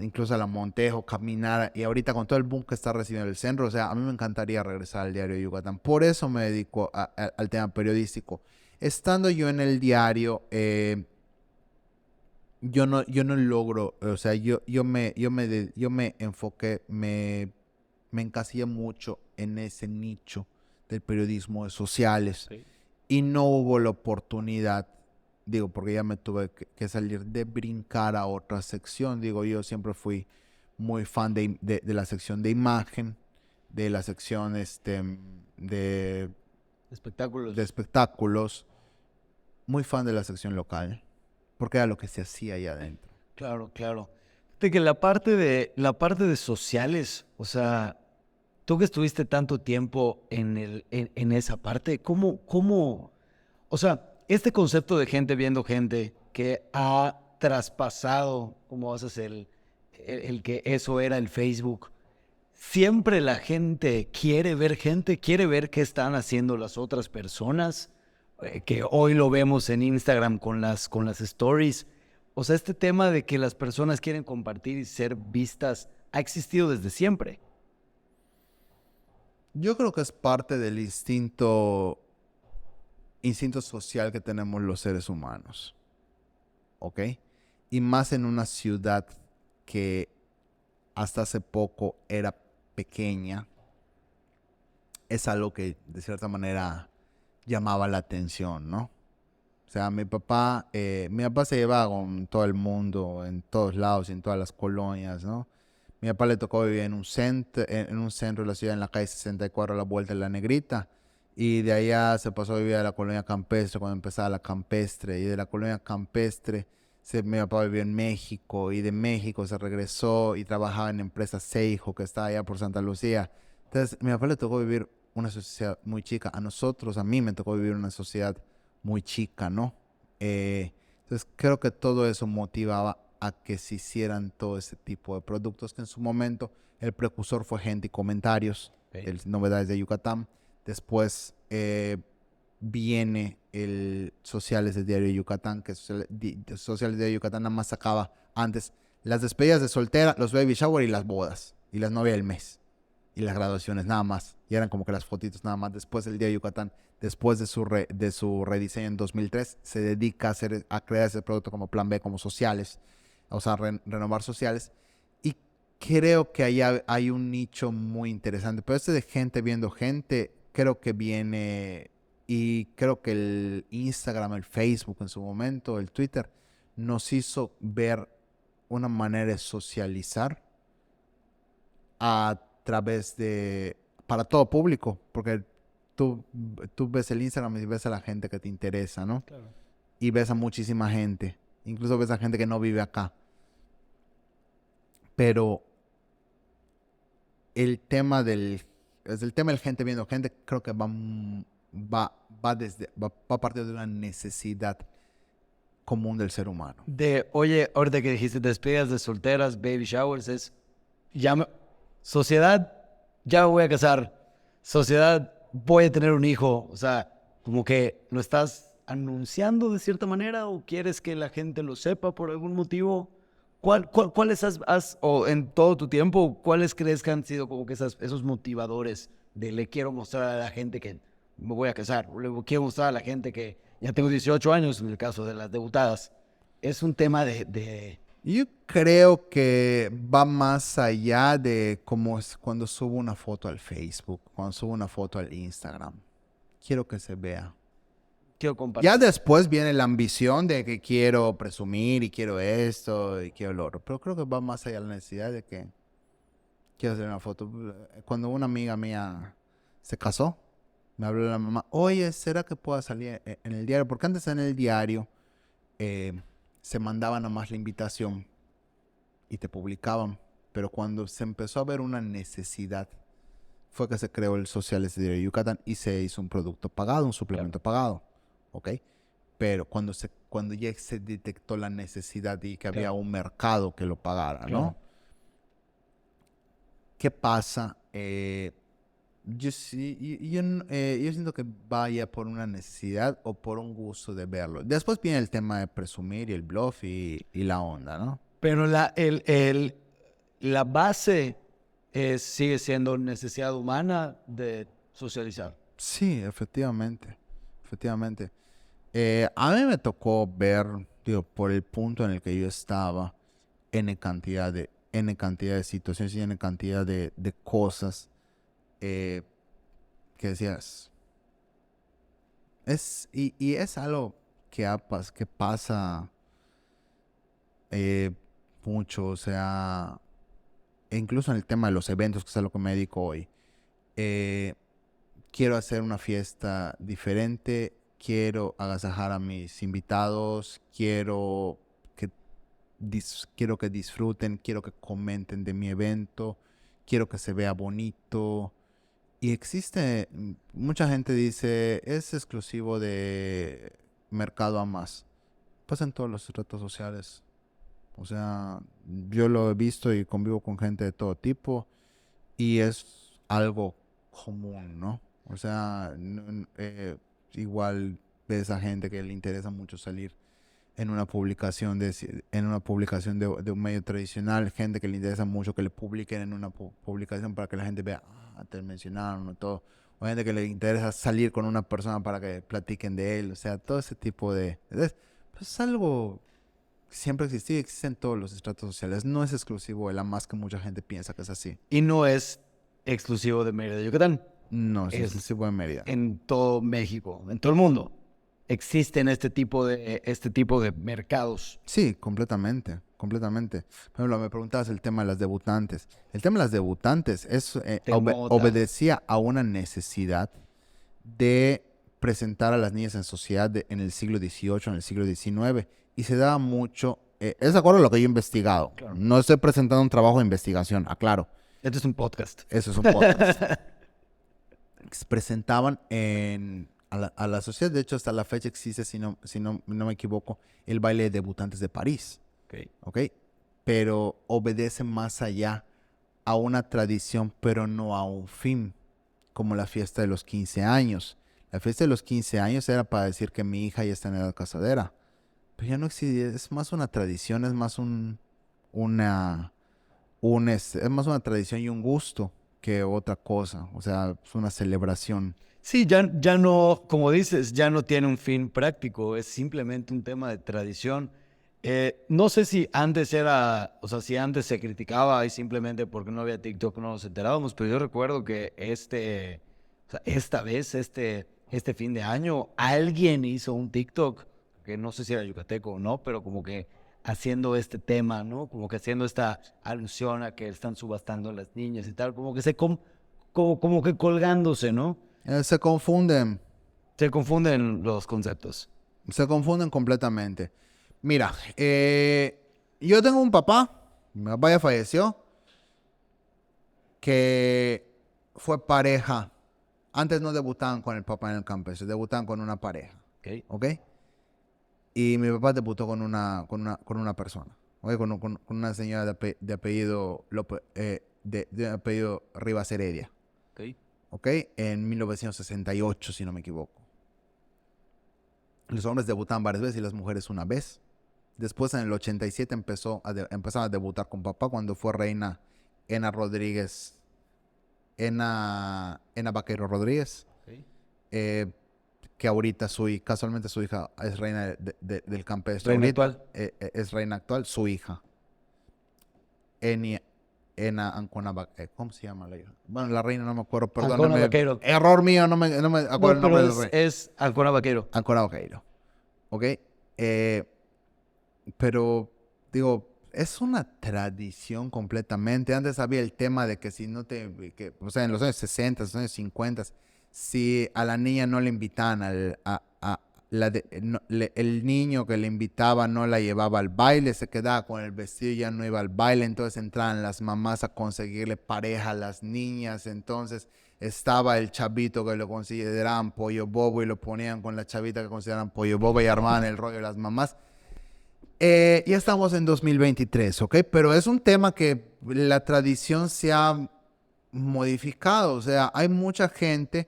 incluso a la Montejo, caminar, y ahorita con todo el boom que está recibiendo el centro, o sea, a mí me encantaría regresar al diario de Yucatán, por eso me dedico al tema periodístico. Estando yo en el diario, yo no logro, o sea, yo me enfoqué, me encasillé mucho en ese nicho del periodismo de sociales Sí. y no hubo la oportunidad, digo, porque ya me tuve que salir de brincar a otra sección, digo, yo siempre fui muy fan de la sección de imagen, de la sección de Espectáculos. de espectáculos, muy fan de la sección local, porque era lo que se hacía allá adentro. Claro, claro. De que la parte de sociales, o sea, tú que estuviste tanto tiempo en esa parte, o sea, este concepto de gente viendo gente que ha traspasado, como haces el que eso era el Facebook, siempre la gente, quiere ver qué están haciendo las otras personas, que hoy lo vemos en Instagram con las stories. O sea, este tema de que las personas quieren compartir y ser vistas ha existido desde siempre. Yo creo que es parte del instinto social que tenemos los seres humanos, ¿ok? Y más en una ciudad que hasta hace poco era pequeña, es algo que de cierta manera llamaba la atención, ¿no? O sea, mi papá se llevaba con todo el mundo, en todos lados, en todas las colonias, ¿no? Mi papá le tocó vivir en un centro de la ciudad, en la calle 64, a la vuelta de la Negrita. Y de allá se pasó a vivir a la colonia campestre cuando empezaba la campestre. Y de la colonia campestre mi papá vivió en México. Y de México se regresó y trabajaba en empresa Seijo, que está allá por Santa Lucía. Entonces, mi papá le tocó vivir una sociedad muy chica. A mí me tocó vivir una sociedad muy chica, ¿no? Entonces creo que todo eso motivaba a que se hicieran todo ese tipo de productos que en su momento el precursor fue Gente y Comentarios, Ok. Novedades de Yucatán. Después viene el Sociales del Diario de Yucatán, que Sociales del Diario de Yucatán nada más sacaba antes las despedidas de soltera, los baby shower y las bodas, y las novias del mes, y las graduaciones, nada más. Y eran como que las fotitos nada más. Después el Diario de Yucatán, después de su rediseño en 2003, se dedica a crear ese producto como Plan B, como Sociales, o sea, renovar Sociales. Y creo que ahí hay un nicho muy interesante. Pero de gente viendo gente, creo que viene, y creo que el Instagram, el Facebook en su momento, el Twitter, nos hizo ver una manera de socializar a través para todo público, porque tú ves el Instagram y ves a la gente que te interesa, ¿no? Claro. Y ves a muchísima gente, incluso ves a gente que no vive acá. Pero el tema del gente viendo gente, creo que va a partir de una necesidad común del ser humano. Oye, ahorita que dijiste despedidas de solteras, baby showers, sociedad, ya me voy a casar, sociedad, voy a tener un hijo, o sea, como que lo estás anunciando de cierta manera o quieres que la gente lo sepa por algún motivo. ¿Cuáles o en todo tu tiempo, cuáles crees que han sido como que esos motivadores de le quiero mostrar a la gente que me voy a casar, o le quiero mostrar a la gente que ya tengo 18 años, en el caso de las debutadas? Es un tema de... Yo creo que va más allá de como es cuando subo una foto al Facebook, cuando subo una foto al Instagram. Quiero que se vea. Quiero compartir. Ya después viene la ambición de que quiero presumir y quiero esto y quiero lo otro. Pero creo que va más allá de la necesidad de que quiero hacer una foto. Cuando una amiga mía se casó, me habló la mamá, oye, ¿será que pueda salir en el diario? Porque antes en el diario se mandaba nada más la invitación y te publicaban. Pero cuando se empezó a ver una necesidad, fue que se creó el Sociales de Yucatán y se hizo un producto pagado, un suplemento pagado. ¿Ok? Pero cuando ya se detectó la necesidad y que había un mercado que lo pagara, ¿no? ¿Qué pasa? Yo siento que vaya por una necesidad o por un gusto de verlo. Después viene el tema de presumir y el bluff y la onda, ¿no? Pero la base sigue siendo necesidad humana de socializar. Sí, efectivamente. Efectivamente. A mí me tocó ver, digo, por el punto en el que yo estaba, N cantidad de situaciones y N cantidad de cosas que decías. Y es algo que pasa mucho, o sea, incluso en el tema de los eventos, que es a lo que me dedico hoy. Quiero hacer una fiesta diferente, quiero agasajar a mis invitados, quiero que disfruten, quiero que comenten de mi evento, quiero que se vea bonito. Y mucha gente dice, es exclusivo de Mercado A Más. Pasa en todos los retos sociales. O sea, yo lo he visto y convivo con gente de todo tipo y es algo común, ¿no? O sea, igual ves a gente que le interesa mucho salir en una publicación de un medio tradicional, gente que le interesa mucho que le publiquen en una publicación para que la gente vea, te mencionaron, todo. O gente que le interesa salir con una persona para que platiquen de él. O sea, todo ese tipo pues es algo que siempre ha existido y existe en todos los estratos sociales. No es exclusivo de la más que mucha gente piensa que es así. Y no es exclusivo de Mérida, Yucatán. No, es exclusivo de Mérida. En todo México, en todo el mundo, existen este tipo de mercados. Sí, completamente. Por ejemplo, me preguntabas el tema de las debutantes. El tema de las debutantes obedecía a una necesidad de presentar a las niñas en sociedad en el siglo XVIII, en el siglo XIX, y se daba mucho, es de acuerdo a lo que yo he investigado. Claro. No estoy presentando un trabajo de investigación, aclaro. Esto es un podcast. Eso es un podcast. Se presentaban a la sociedad. De hecho, hasta la fecha existe, si no me equivoco, el baile de debutantes de París. ¿Okay? Pero obedece más allá a una tradición, pero no a un fin, como la fiesta de los 15 años. La fiesta de los 15 años era para decir que mi hija ya está en edad casadera. Pero ya no existe, es más una tradición, es más es más una tradición y un gusto que otra cosa. O sea, es una celebración. Sí, ya no, como dices, ya no tiene un fin práctico, es simplemente un tema de tradición. No sé si antes era, o sea, si antes se criticaba y simplemente porque no había TikTok no nos enterábamos, pero yo recuerdo que o sea, esta vez, este fin de año, alguien hizo un TikTok, que no sé si era yucateco o no, pero como que haciendo este tema, ¿no? Como que haciendo esta alusión a que están subastando a las niñas y tal, como que como que colgándose, ¿no? Se confunden. Se confunden los conceptos. Se confunden completamente. Mira, yo tengo un papá, mi papá ya falleció, que fue pareja. Antes no debutaban con el papá en el campestre, debutaban con una pareja, Okay. ¿ok? Y mi papá debutó con una persona, ¿ok? Con una señora de apellido, de apellido Rivas Heredia, Okay. ¿ok? En 1968, si no me equivoco. Los hombres debutaban varias veces y las mujeres una vez. Después, en el 87, empezaron a debutar con papá cuando fue reina Ena Rodríguez, Ena Vaquero Rodríguez, Okay. que ahorita casualmente su hija es reina del campestre. Reina Ahorita, actual. es reina actual, su hija. Ena Ancona, ¿cómo se llama la hija? Bueno, la reina no me acuerdo, Ancona perdóname. Vaquero. Error mío, no me acuerdo el No, nombre pero del rey. es Ancona Vaquero. Ancona Vaquero, ¿ok? Eh, Pero, digo, es una tradición completamente. Antes había el tema de que si no o sea, en los años 60, los años 50, si a la niña no le invitaban el niño que le invitaba no la llevaba al baile, se quedaba con el vestido y ya no iba al baile, entonces entraban las mamás a conseguirle pareja a las niñas, entonces estaba el chavito que lo consideraban pollo bobo y lo ponían con la chavita que consideraban pollo bobo y armaban el rollo de las mamás. Ya estamos en 2023, ¿ok? Pero es un tema que la tradición se ha modificado. O sea, hay mucha gente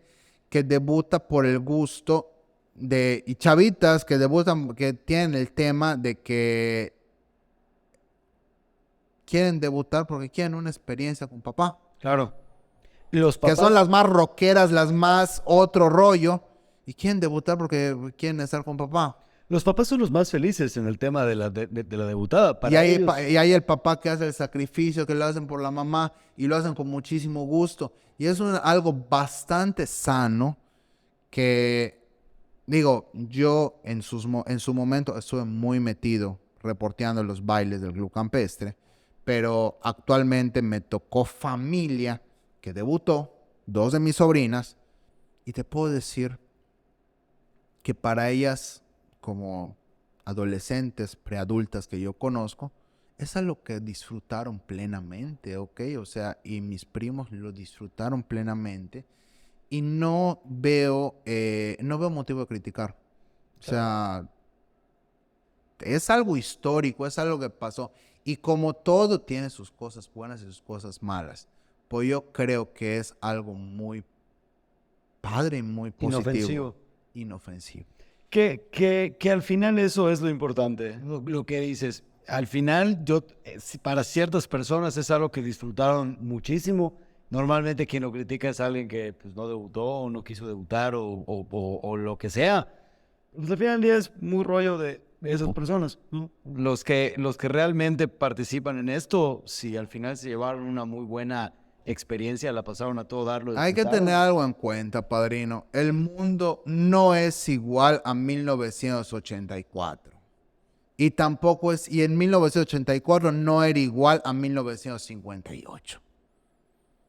que debuta por el gusto y chavitas que debutan, que tienen el tema de que quieren debutar porque quieren una experiencia con papá. Claro. Los Que papás. son las más rockeras, las más otro rollo. Y quieren debutar porque quieren estar con papá. Los papás son los más felices en el tema de la debutada. Y Para ellos, hay el papá que hace el sacrificio, que lo hacen por la mamá y lo hacen con muchísimo gusto. Y es algo bastante sano que, digo, yo en su momento estuve muy metido reporteando los bailes del club campestre, pero actualmente me tocó familia que debutó, dos de mis sobrinas, y te puedo decir que para ellas, como adolescentes, preadultas que yo conozco, es algo que disfrutaron plenamente, ¿ok? O sea, y mis primos lo disfrutaron plenamente y no veo motivo de criticar. O sea, es algo histórico, es algo que pasó. Y como todo tiene sus cosas buenas y sus cosas malas, pues yo creo que es algo muy padre y muy positivo. Inofensivo. que al final eso es lo importante, lo que dices. Al final, para ciertas personas es algo que disfrutaron muchísimo. Normalmente quien lo critica es alguien que pues, no debutó o no quiso debutar o lo que sea. Pues, al final del día es muy rollo de esas personas, ¿no? Los que realmente participan en esto, si al final se llevaron una muy buena experiencia, la pasaron a todo dar, lo Hay que disfrutaron. tener algo en cuenta, padrino. El mundo no es igual a 1984. Y tampoco y en 1984 no era igual a 1958.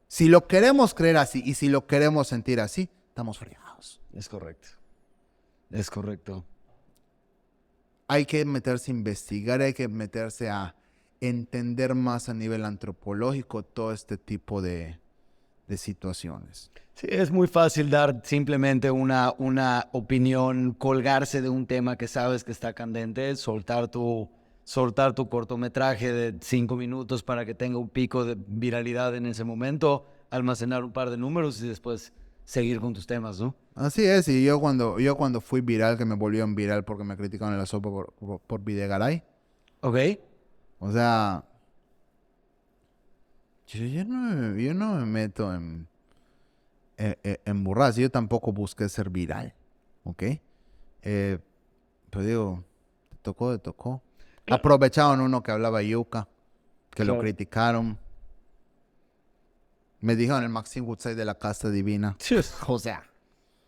Si lo queremos creer así y si lo queremos sentir así, estamos fregados. Es correcto. Es correcto. Hay que meterse a investigar, hay que meterse a entender más a nivel antropológico todo este tipo de situaciones. Sí, es muy fácil dar simplemente una opinión, colgarse de un tema que sabes que está candente, soltar tu cortometraje de 5 minutos para que tenga un pico de viralidad en ese momento, almacenar un par de números y después seguir con tus temas, ¿no? Así es, y yo cuando fui viral, que me volvieron viral porque me criticaron en la sopa por Videgaray, Ok. o sea, yo no me meto en burradas, yo tampoco busqué ser viral, ¿ok? Pero digo, te tocó. Aprovecharon uno que hablaba yuca, que lo Claro. criticaron. Me dijeron el Maxine Woodside de la Casta Divina. O sea,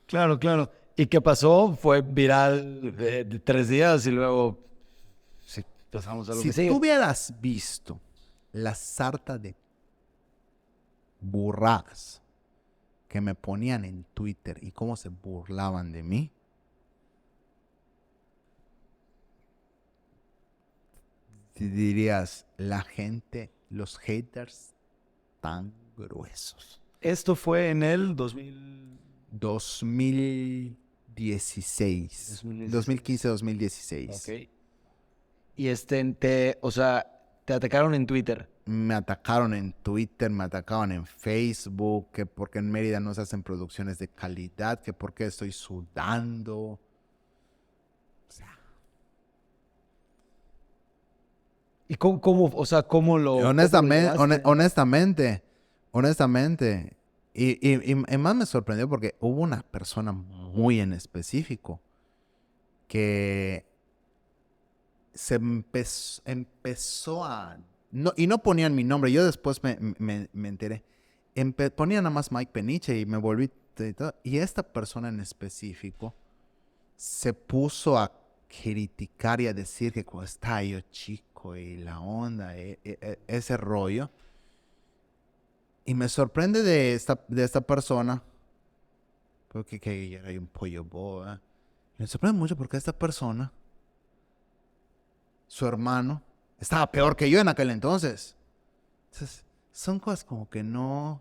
Claro, claro. ¿Y qué pasó? Fue viral de 3 días y luego sí, pasamos a lo si que sigue. tú hubieras visto la sarta de burradas que me ponían en Twitter y cómo se burlaban de mí, te dirías, la gente, los haters tan gruesos. Esto fue en el 2000. 2016. 2015-2016. Ok. Y o sea, te atacaron en Twitter. Me atacaron en Twitter, me atacaban en Facebook, que porque en Mérida no se hacen producciones de calidad, que porque estoy sudando. ¿Y o sea, cómo lo Honestamente, llevaste? honestamente. Y más me sorprendió porque hubo una persona muy en específico que empezó a... No, y no ponían mi nombre, yo después me enteré. Ponían nada más Mike Peniche y me volví... Y esta persona en específico se puso a criticar y a decir que cuando estaba yo chico y la onda, ese rollo. Y me sorprende de esta persona, porque que era un pollo boba. Me sorprende mucho porque esta persona, su hermano, estaba peor que yo en aquel entonces. Entonces, son cosas como que no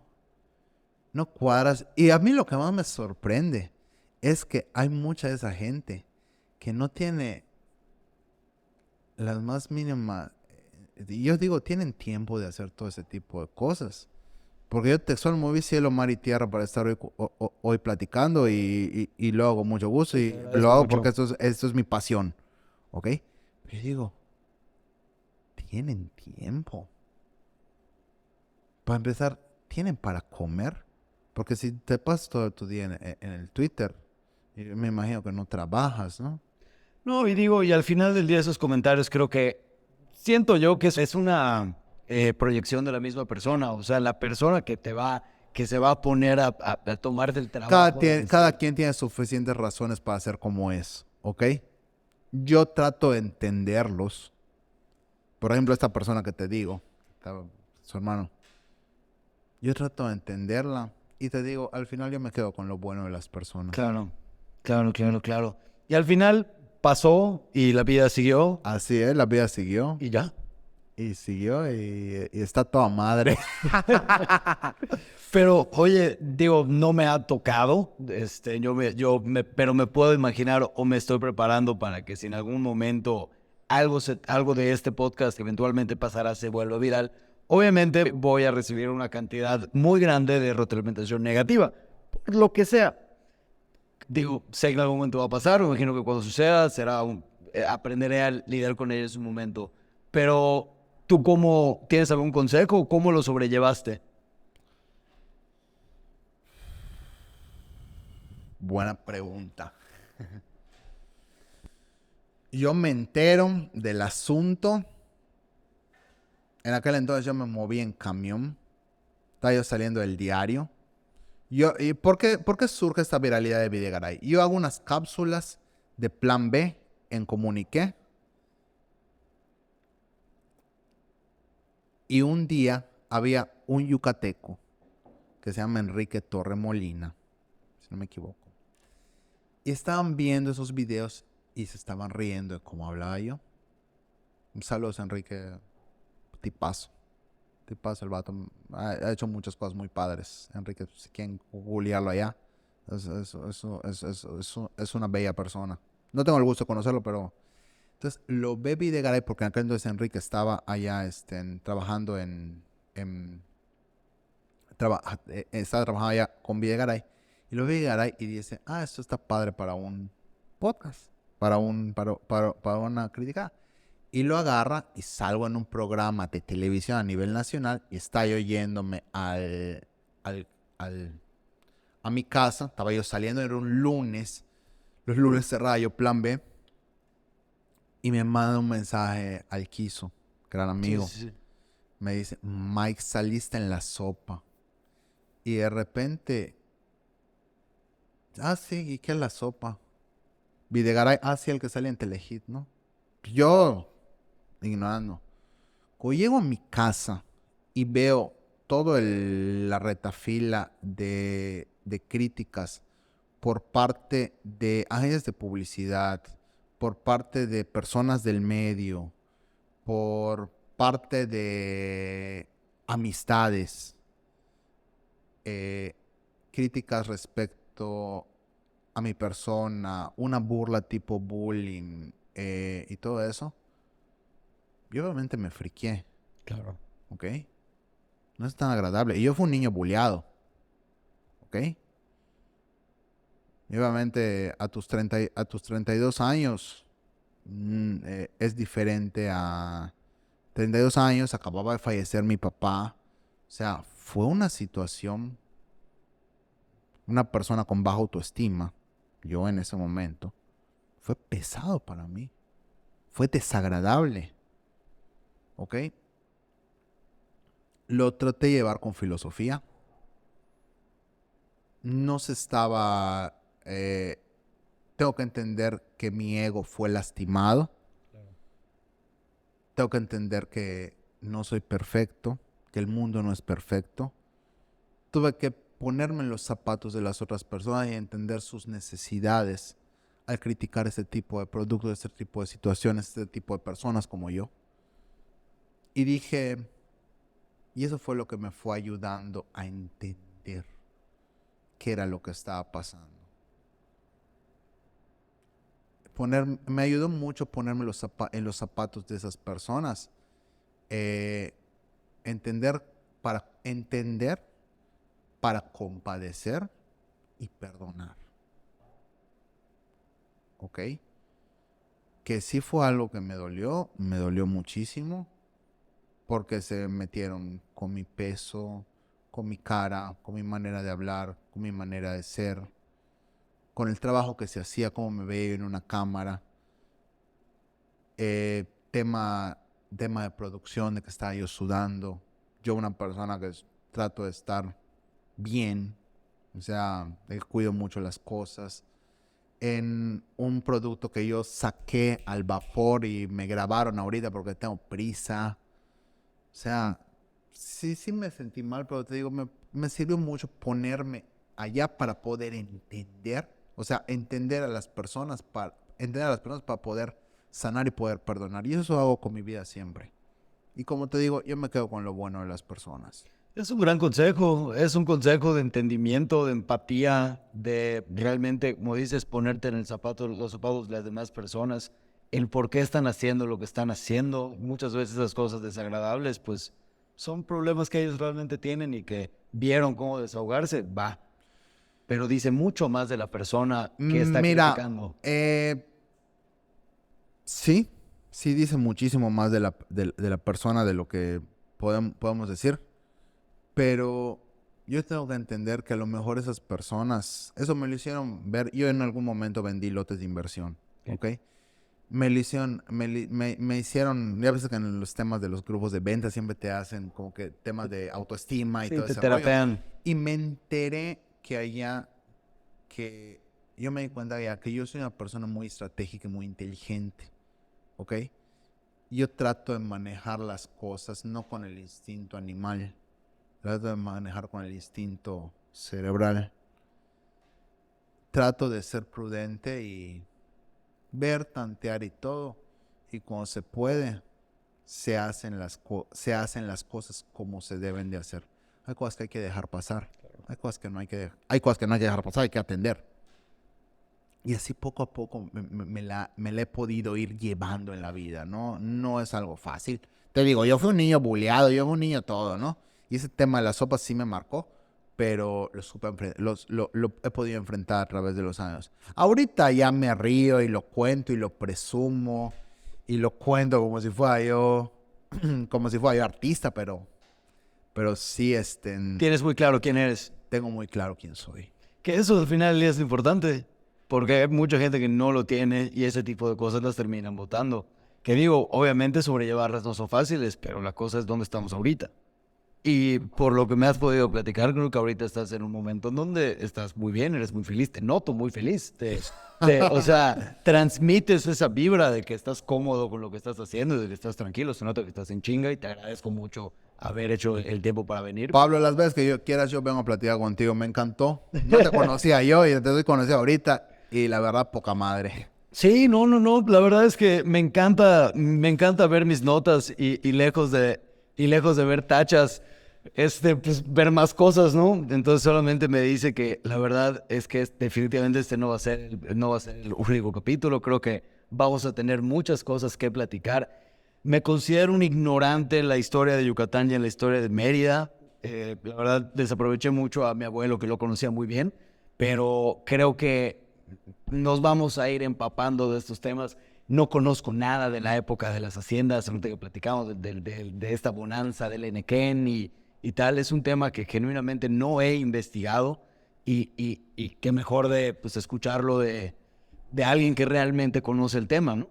cuadras. Y a mí lo que más me sorprende es que hay mucha de esa gente que no tiene las más mínimas, yo digo, tienen tiempo de hacer todo ese tipo de cosas. Porque yo te solo moví cielo, mar y tierra para estar hoy platicando y lo hago con mucho gusto y Te lo agradezco hago mucho. porque esto es mi pasión, ¿ok? Pero yo digo, tienen tiempo. Para empezar, ¿tienen para comer? Porque si te pasas todo tu día en el Twitter, yo me imagino que no trabajas, ¿no? No, y al final del día esos comentarios creo que siento yo que es una proyección de la misma persona. O sea, la persona que se va a poner a tomar del trabajo. Cada quien tiene suficientes razones para ser como es, ¿ok? Yo trato de entenderlos. Por ejemplo, esta persona que te digo, su hermano, yo trato de entenderla y te digo, al final yo me quedo con lo bueno de las personas. Claro, claro, claro, claro. Y al final pasó y la vida siguió Así es, la vida siguió y ya. y siguió y está toda madre. Pero, oye, no me ha tocado, pero me puedo imaginar o me estoy preparando para que si en algún momento algo de este podcast que eventualmente pasará se vuelva viral, obviamente voy a recibir una cantidad muy grande de retroalimentación negativa, por lo que sea. Sé que en algún momento va a pasar, me imagino que cuando suceda aprenderé a lidiar con ella en su momento. Pero, ¿tú tienes algún consejo o cómo lo sobrellevaste? Buena pregunta. Yo me entero del asunto. En aquel entonces yo me moví en camión. Estaba yo saliendo del diario. ¿Y por qué surge esta viralidad de Videgaray? Yo hago unas cápsulas de Plan B en Comuniqué. Y un día había un yucateco que se llama Enrique Torremolina, si no me equivoco. Y estaban viendo esos videos y se estaban riendo de cómo hablaba yo. Saludos, Enrique. Tipazo. Tipazo el vato. Ha hecho muchas cosas muy padres. Enrique, si quieren googlearlo allá. Es una bella persona. No tengo el gusto de conocerlo, pero... Entonces, lo ve Videgaray porque en aquel entonces Enrique estaba allá trabajando estaba trabajando allá con Videgaray. Y lo ve Garay y dice, esto está padre para un podcast, para una crítica. Y lo agarra y salgo en un programa de televisión a nivel nacional y está yo yéndome al, a mi casa. Estaba yo saliendo, era un lunes. Los lunes cerraba yo plan B. Y me manda un mensaje al Quiso, gran amigo. Sí. Me dice, Mike, saliste en la sopa. Y de repente, sí, ¿y qué es la sopa? Videgaray, sí, el que sale en Telehit, ¿no? Yo, ignorando. Cuando llego a mi casa y veo toda la retafila de críticas por parte de agencias de publicidad, por parte de personas del medio, por parte de amistades, críticas respecto a mi persona, una burla tipo bullying y todo eso, yo obviamente me friqué, Claro. ¿ok? No es tan agradable. Y yo fui un niño bulleado, ¿ok? Y obviamente a tus 32 años es diferente a 32 años, acababa de fallecer mi papá. O sea, fue una situación, una persona con baja autoestima, yo en ese momento, fue pesado para mí. Fue desagradable, ¿ok? Lo traté de llevar con filosofía. No se estaba... tengo que entender que mi ego fue lastimado. Claro. Tengo que entender que no soy perfecto, que el mundo no es perfecto. Tuve que ponerme en los zapatos de las otras personas y entender sus necesidades al criticar este tipo de productos, este tipo de situaciones, este tipo de personas como yo. Y dije, y eso fue lo que me fue ayudando a entender qué era lo que estaba pasando. Me ayudó mucho ponerme en los zapatos de esas personas. Entender para compadecer y perdonar. ¿Ok? Que sí fue algo que me dolió muchísimo, porque se metieron con mi peso, con mi cara, con mi manera de hablar, con mi manera de ser, con el trabajo que se hacía, cómo me veía en una cámara. Tema de producción, de que estaba yo sudando. Yo una persona que trato de estar bien, o sea, cuido mucho las cosas. En un producto que yo saqué al vapor y me grabaron ahorita porque tengo prisa. O sea, sí me sentí mal, pero te digo, me sirvió mucho ponerme allá para poder entender, o sea, entender a las personas para poder sanar y poder perdonar. Y eso hago con mi vida siempre. Y como te digo, yo me quedo con lo bueno de las personas. Es un gran consejo, es un consejo de entendimiento, de empatía, de realmente, como dices, ponerte en los zapatos de las demás personas, el por qué están haciendo lo que están haciendo. Muchas veces esas cosas desagradables, pues, son problemas que ellos realmente tienen y que vieron cómo desahogarse, va. Pero dice mucho más de la persona que está Mira, criticando. sí dice muchísimo más de la persona de lo que podemos decir. Pero yo tengo que entender que a lo mejor esas personas, eso me lo hicieron ver. Yo en algún momento vendí lotes de inversión, ¿ok? Me hicieron, ya ves que en los temas de los grupos de venta siempre te hacen como que temas de autoestima y Sí, todo te ese rollo. terapean. Y me enteré que yo me di cuenta ya que yo soy una persona muy estratégica y muy inteligente, ¿ok? Yo trato de manejar las cosas no con el instinto animal, trato de manejar con el instinto cerebral. Trato de ser prudente y ver, tantear y todo. Y cuando se puede, se hacen las cosas como se deben de hacer. Hay cosas que hay que dejar pasar. Hay cosas que no hay que dejar pasar, hay que atender. Y así poco a poco me la he podido ir llevando en la vida, ¿no? No es algo fácil. Te digo, yo fui un niño bulleado, yo fui un niño todo, ¿no? Y ese tema de la sopa sí me marcó. pero lo he podido enfrentar a través de los años. Ahorita ya me río y lo cuento y lo presumo y lo cuento como si fuera yo, como si fuera yo artista, pero sí, Tienes muy claro quién eres. tengo muy claro quién soy. Que eso al final del día es lo importante, porque hay mucha gente que no lo tiene y ese tipo de cosas las terminan votando. Que digo, obviamente sobrellevarlas no son fáciles, pero la cosa es dónde estamos ahorita. Y por lo que me has podido platicar, creo que ahorita estás en un momento en donde estás muy bien, eres muy feliz, te noto muy feliz. O sea, transmites esa vibra de que estás cómodo con lo que estás haciendo, de que estás tranquilo, se nota que estás en chinga y te agradezco mucho haber hecho el tiempo para venir. Pablo, las veces que quieras, yo vengo a platicar contigo. Me encantó. No te conocía yo y te doy conocido ahorita. Y la verdad, poca madre. Sí, no. La verdad es que me encanta ver mis notas y lejos de ver tachas, pues ver más cosas, ¿no? Entonces solamente me dice que la verdad es que definitivamente no va a ser el único capítulo. Creo que vamos a tener muchas cosas que platicar. Me considero un ignorante en la historia de Yucatán y en la historia de Mérida. La verdad, desaproveché mucho a mi abuelo, que lo conocía muy bien, pero creo que nos vamos a ir empapando de estos temas. No conozco nada de la época de las haciendas, ahorita que platicamos de esta bonanza del Enequén y tal. Es un tema que genuinamente no he investigado y qué mejor de pues, escucharlo de alguien que realmente conoce el tema, ¿no?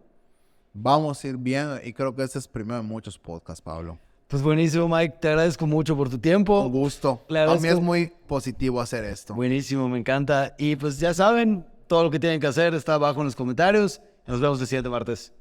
Vamos a ir bien y creo que este es primero de muchos podcasts, Pablo. Pues buenísimo, Mike. Te agradezco mucho por tu tiempo. Un gusto. A mí es muy positivo hacer esto. Buenísimo, me encanta. Y pues ya saben, todo lo que tienen que hacer está abajo en los comentarios. Nos vemos el siguiente martes.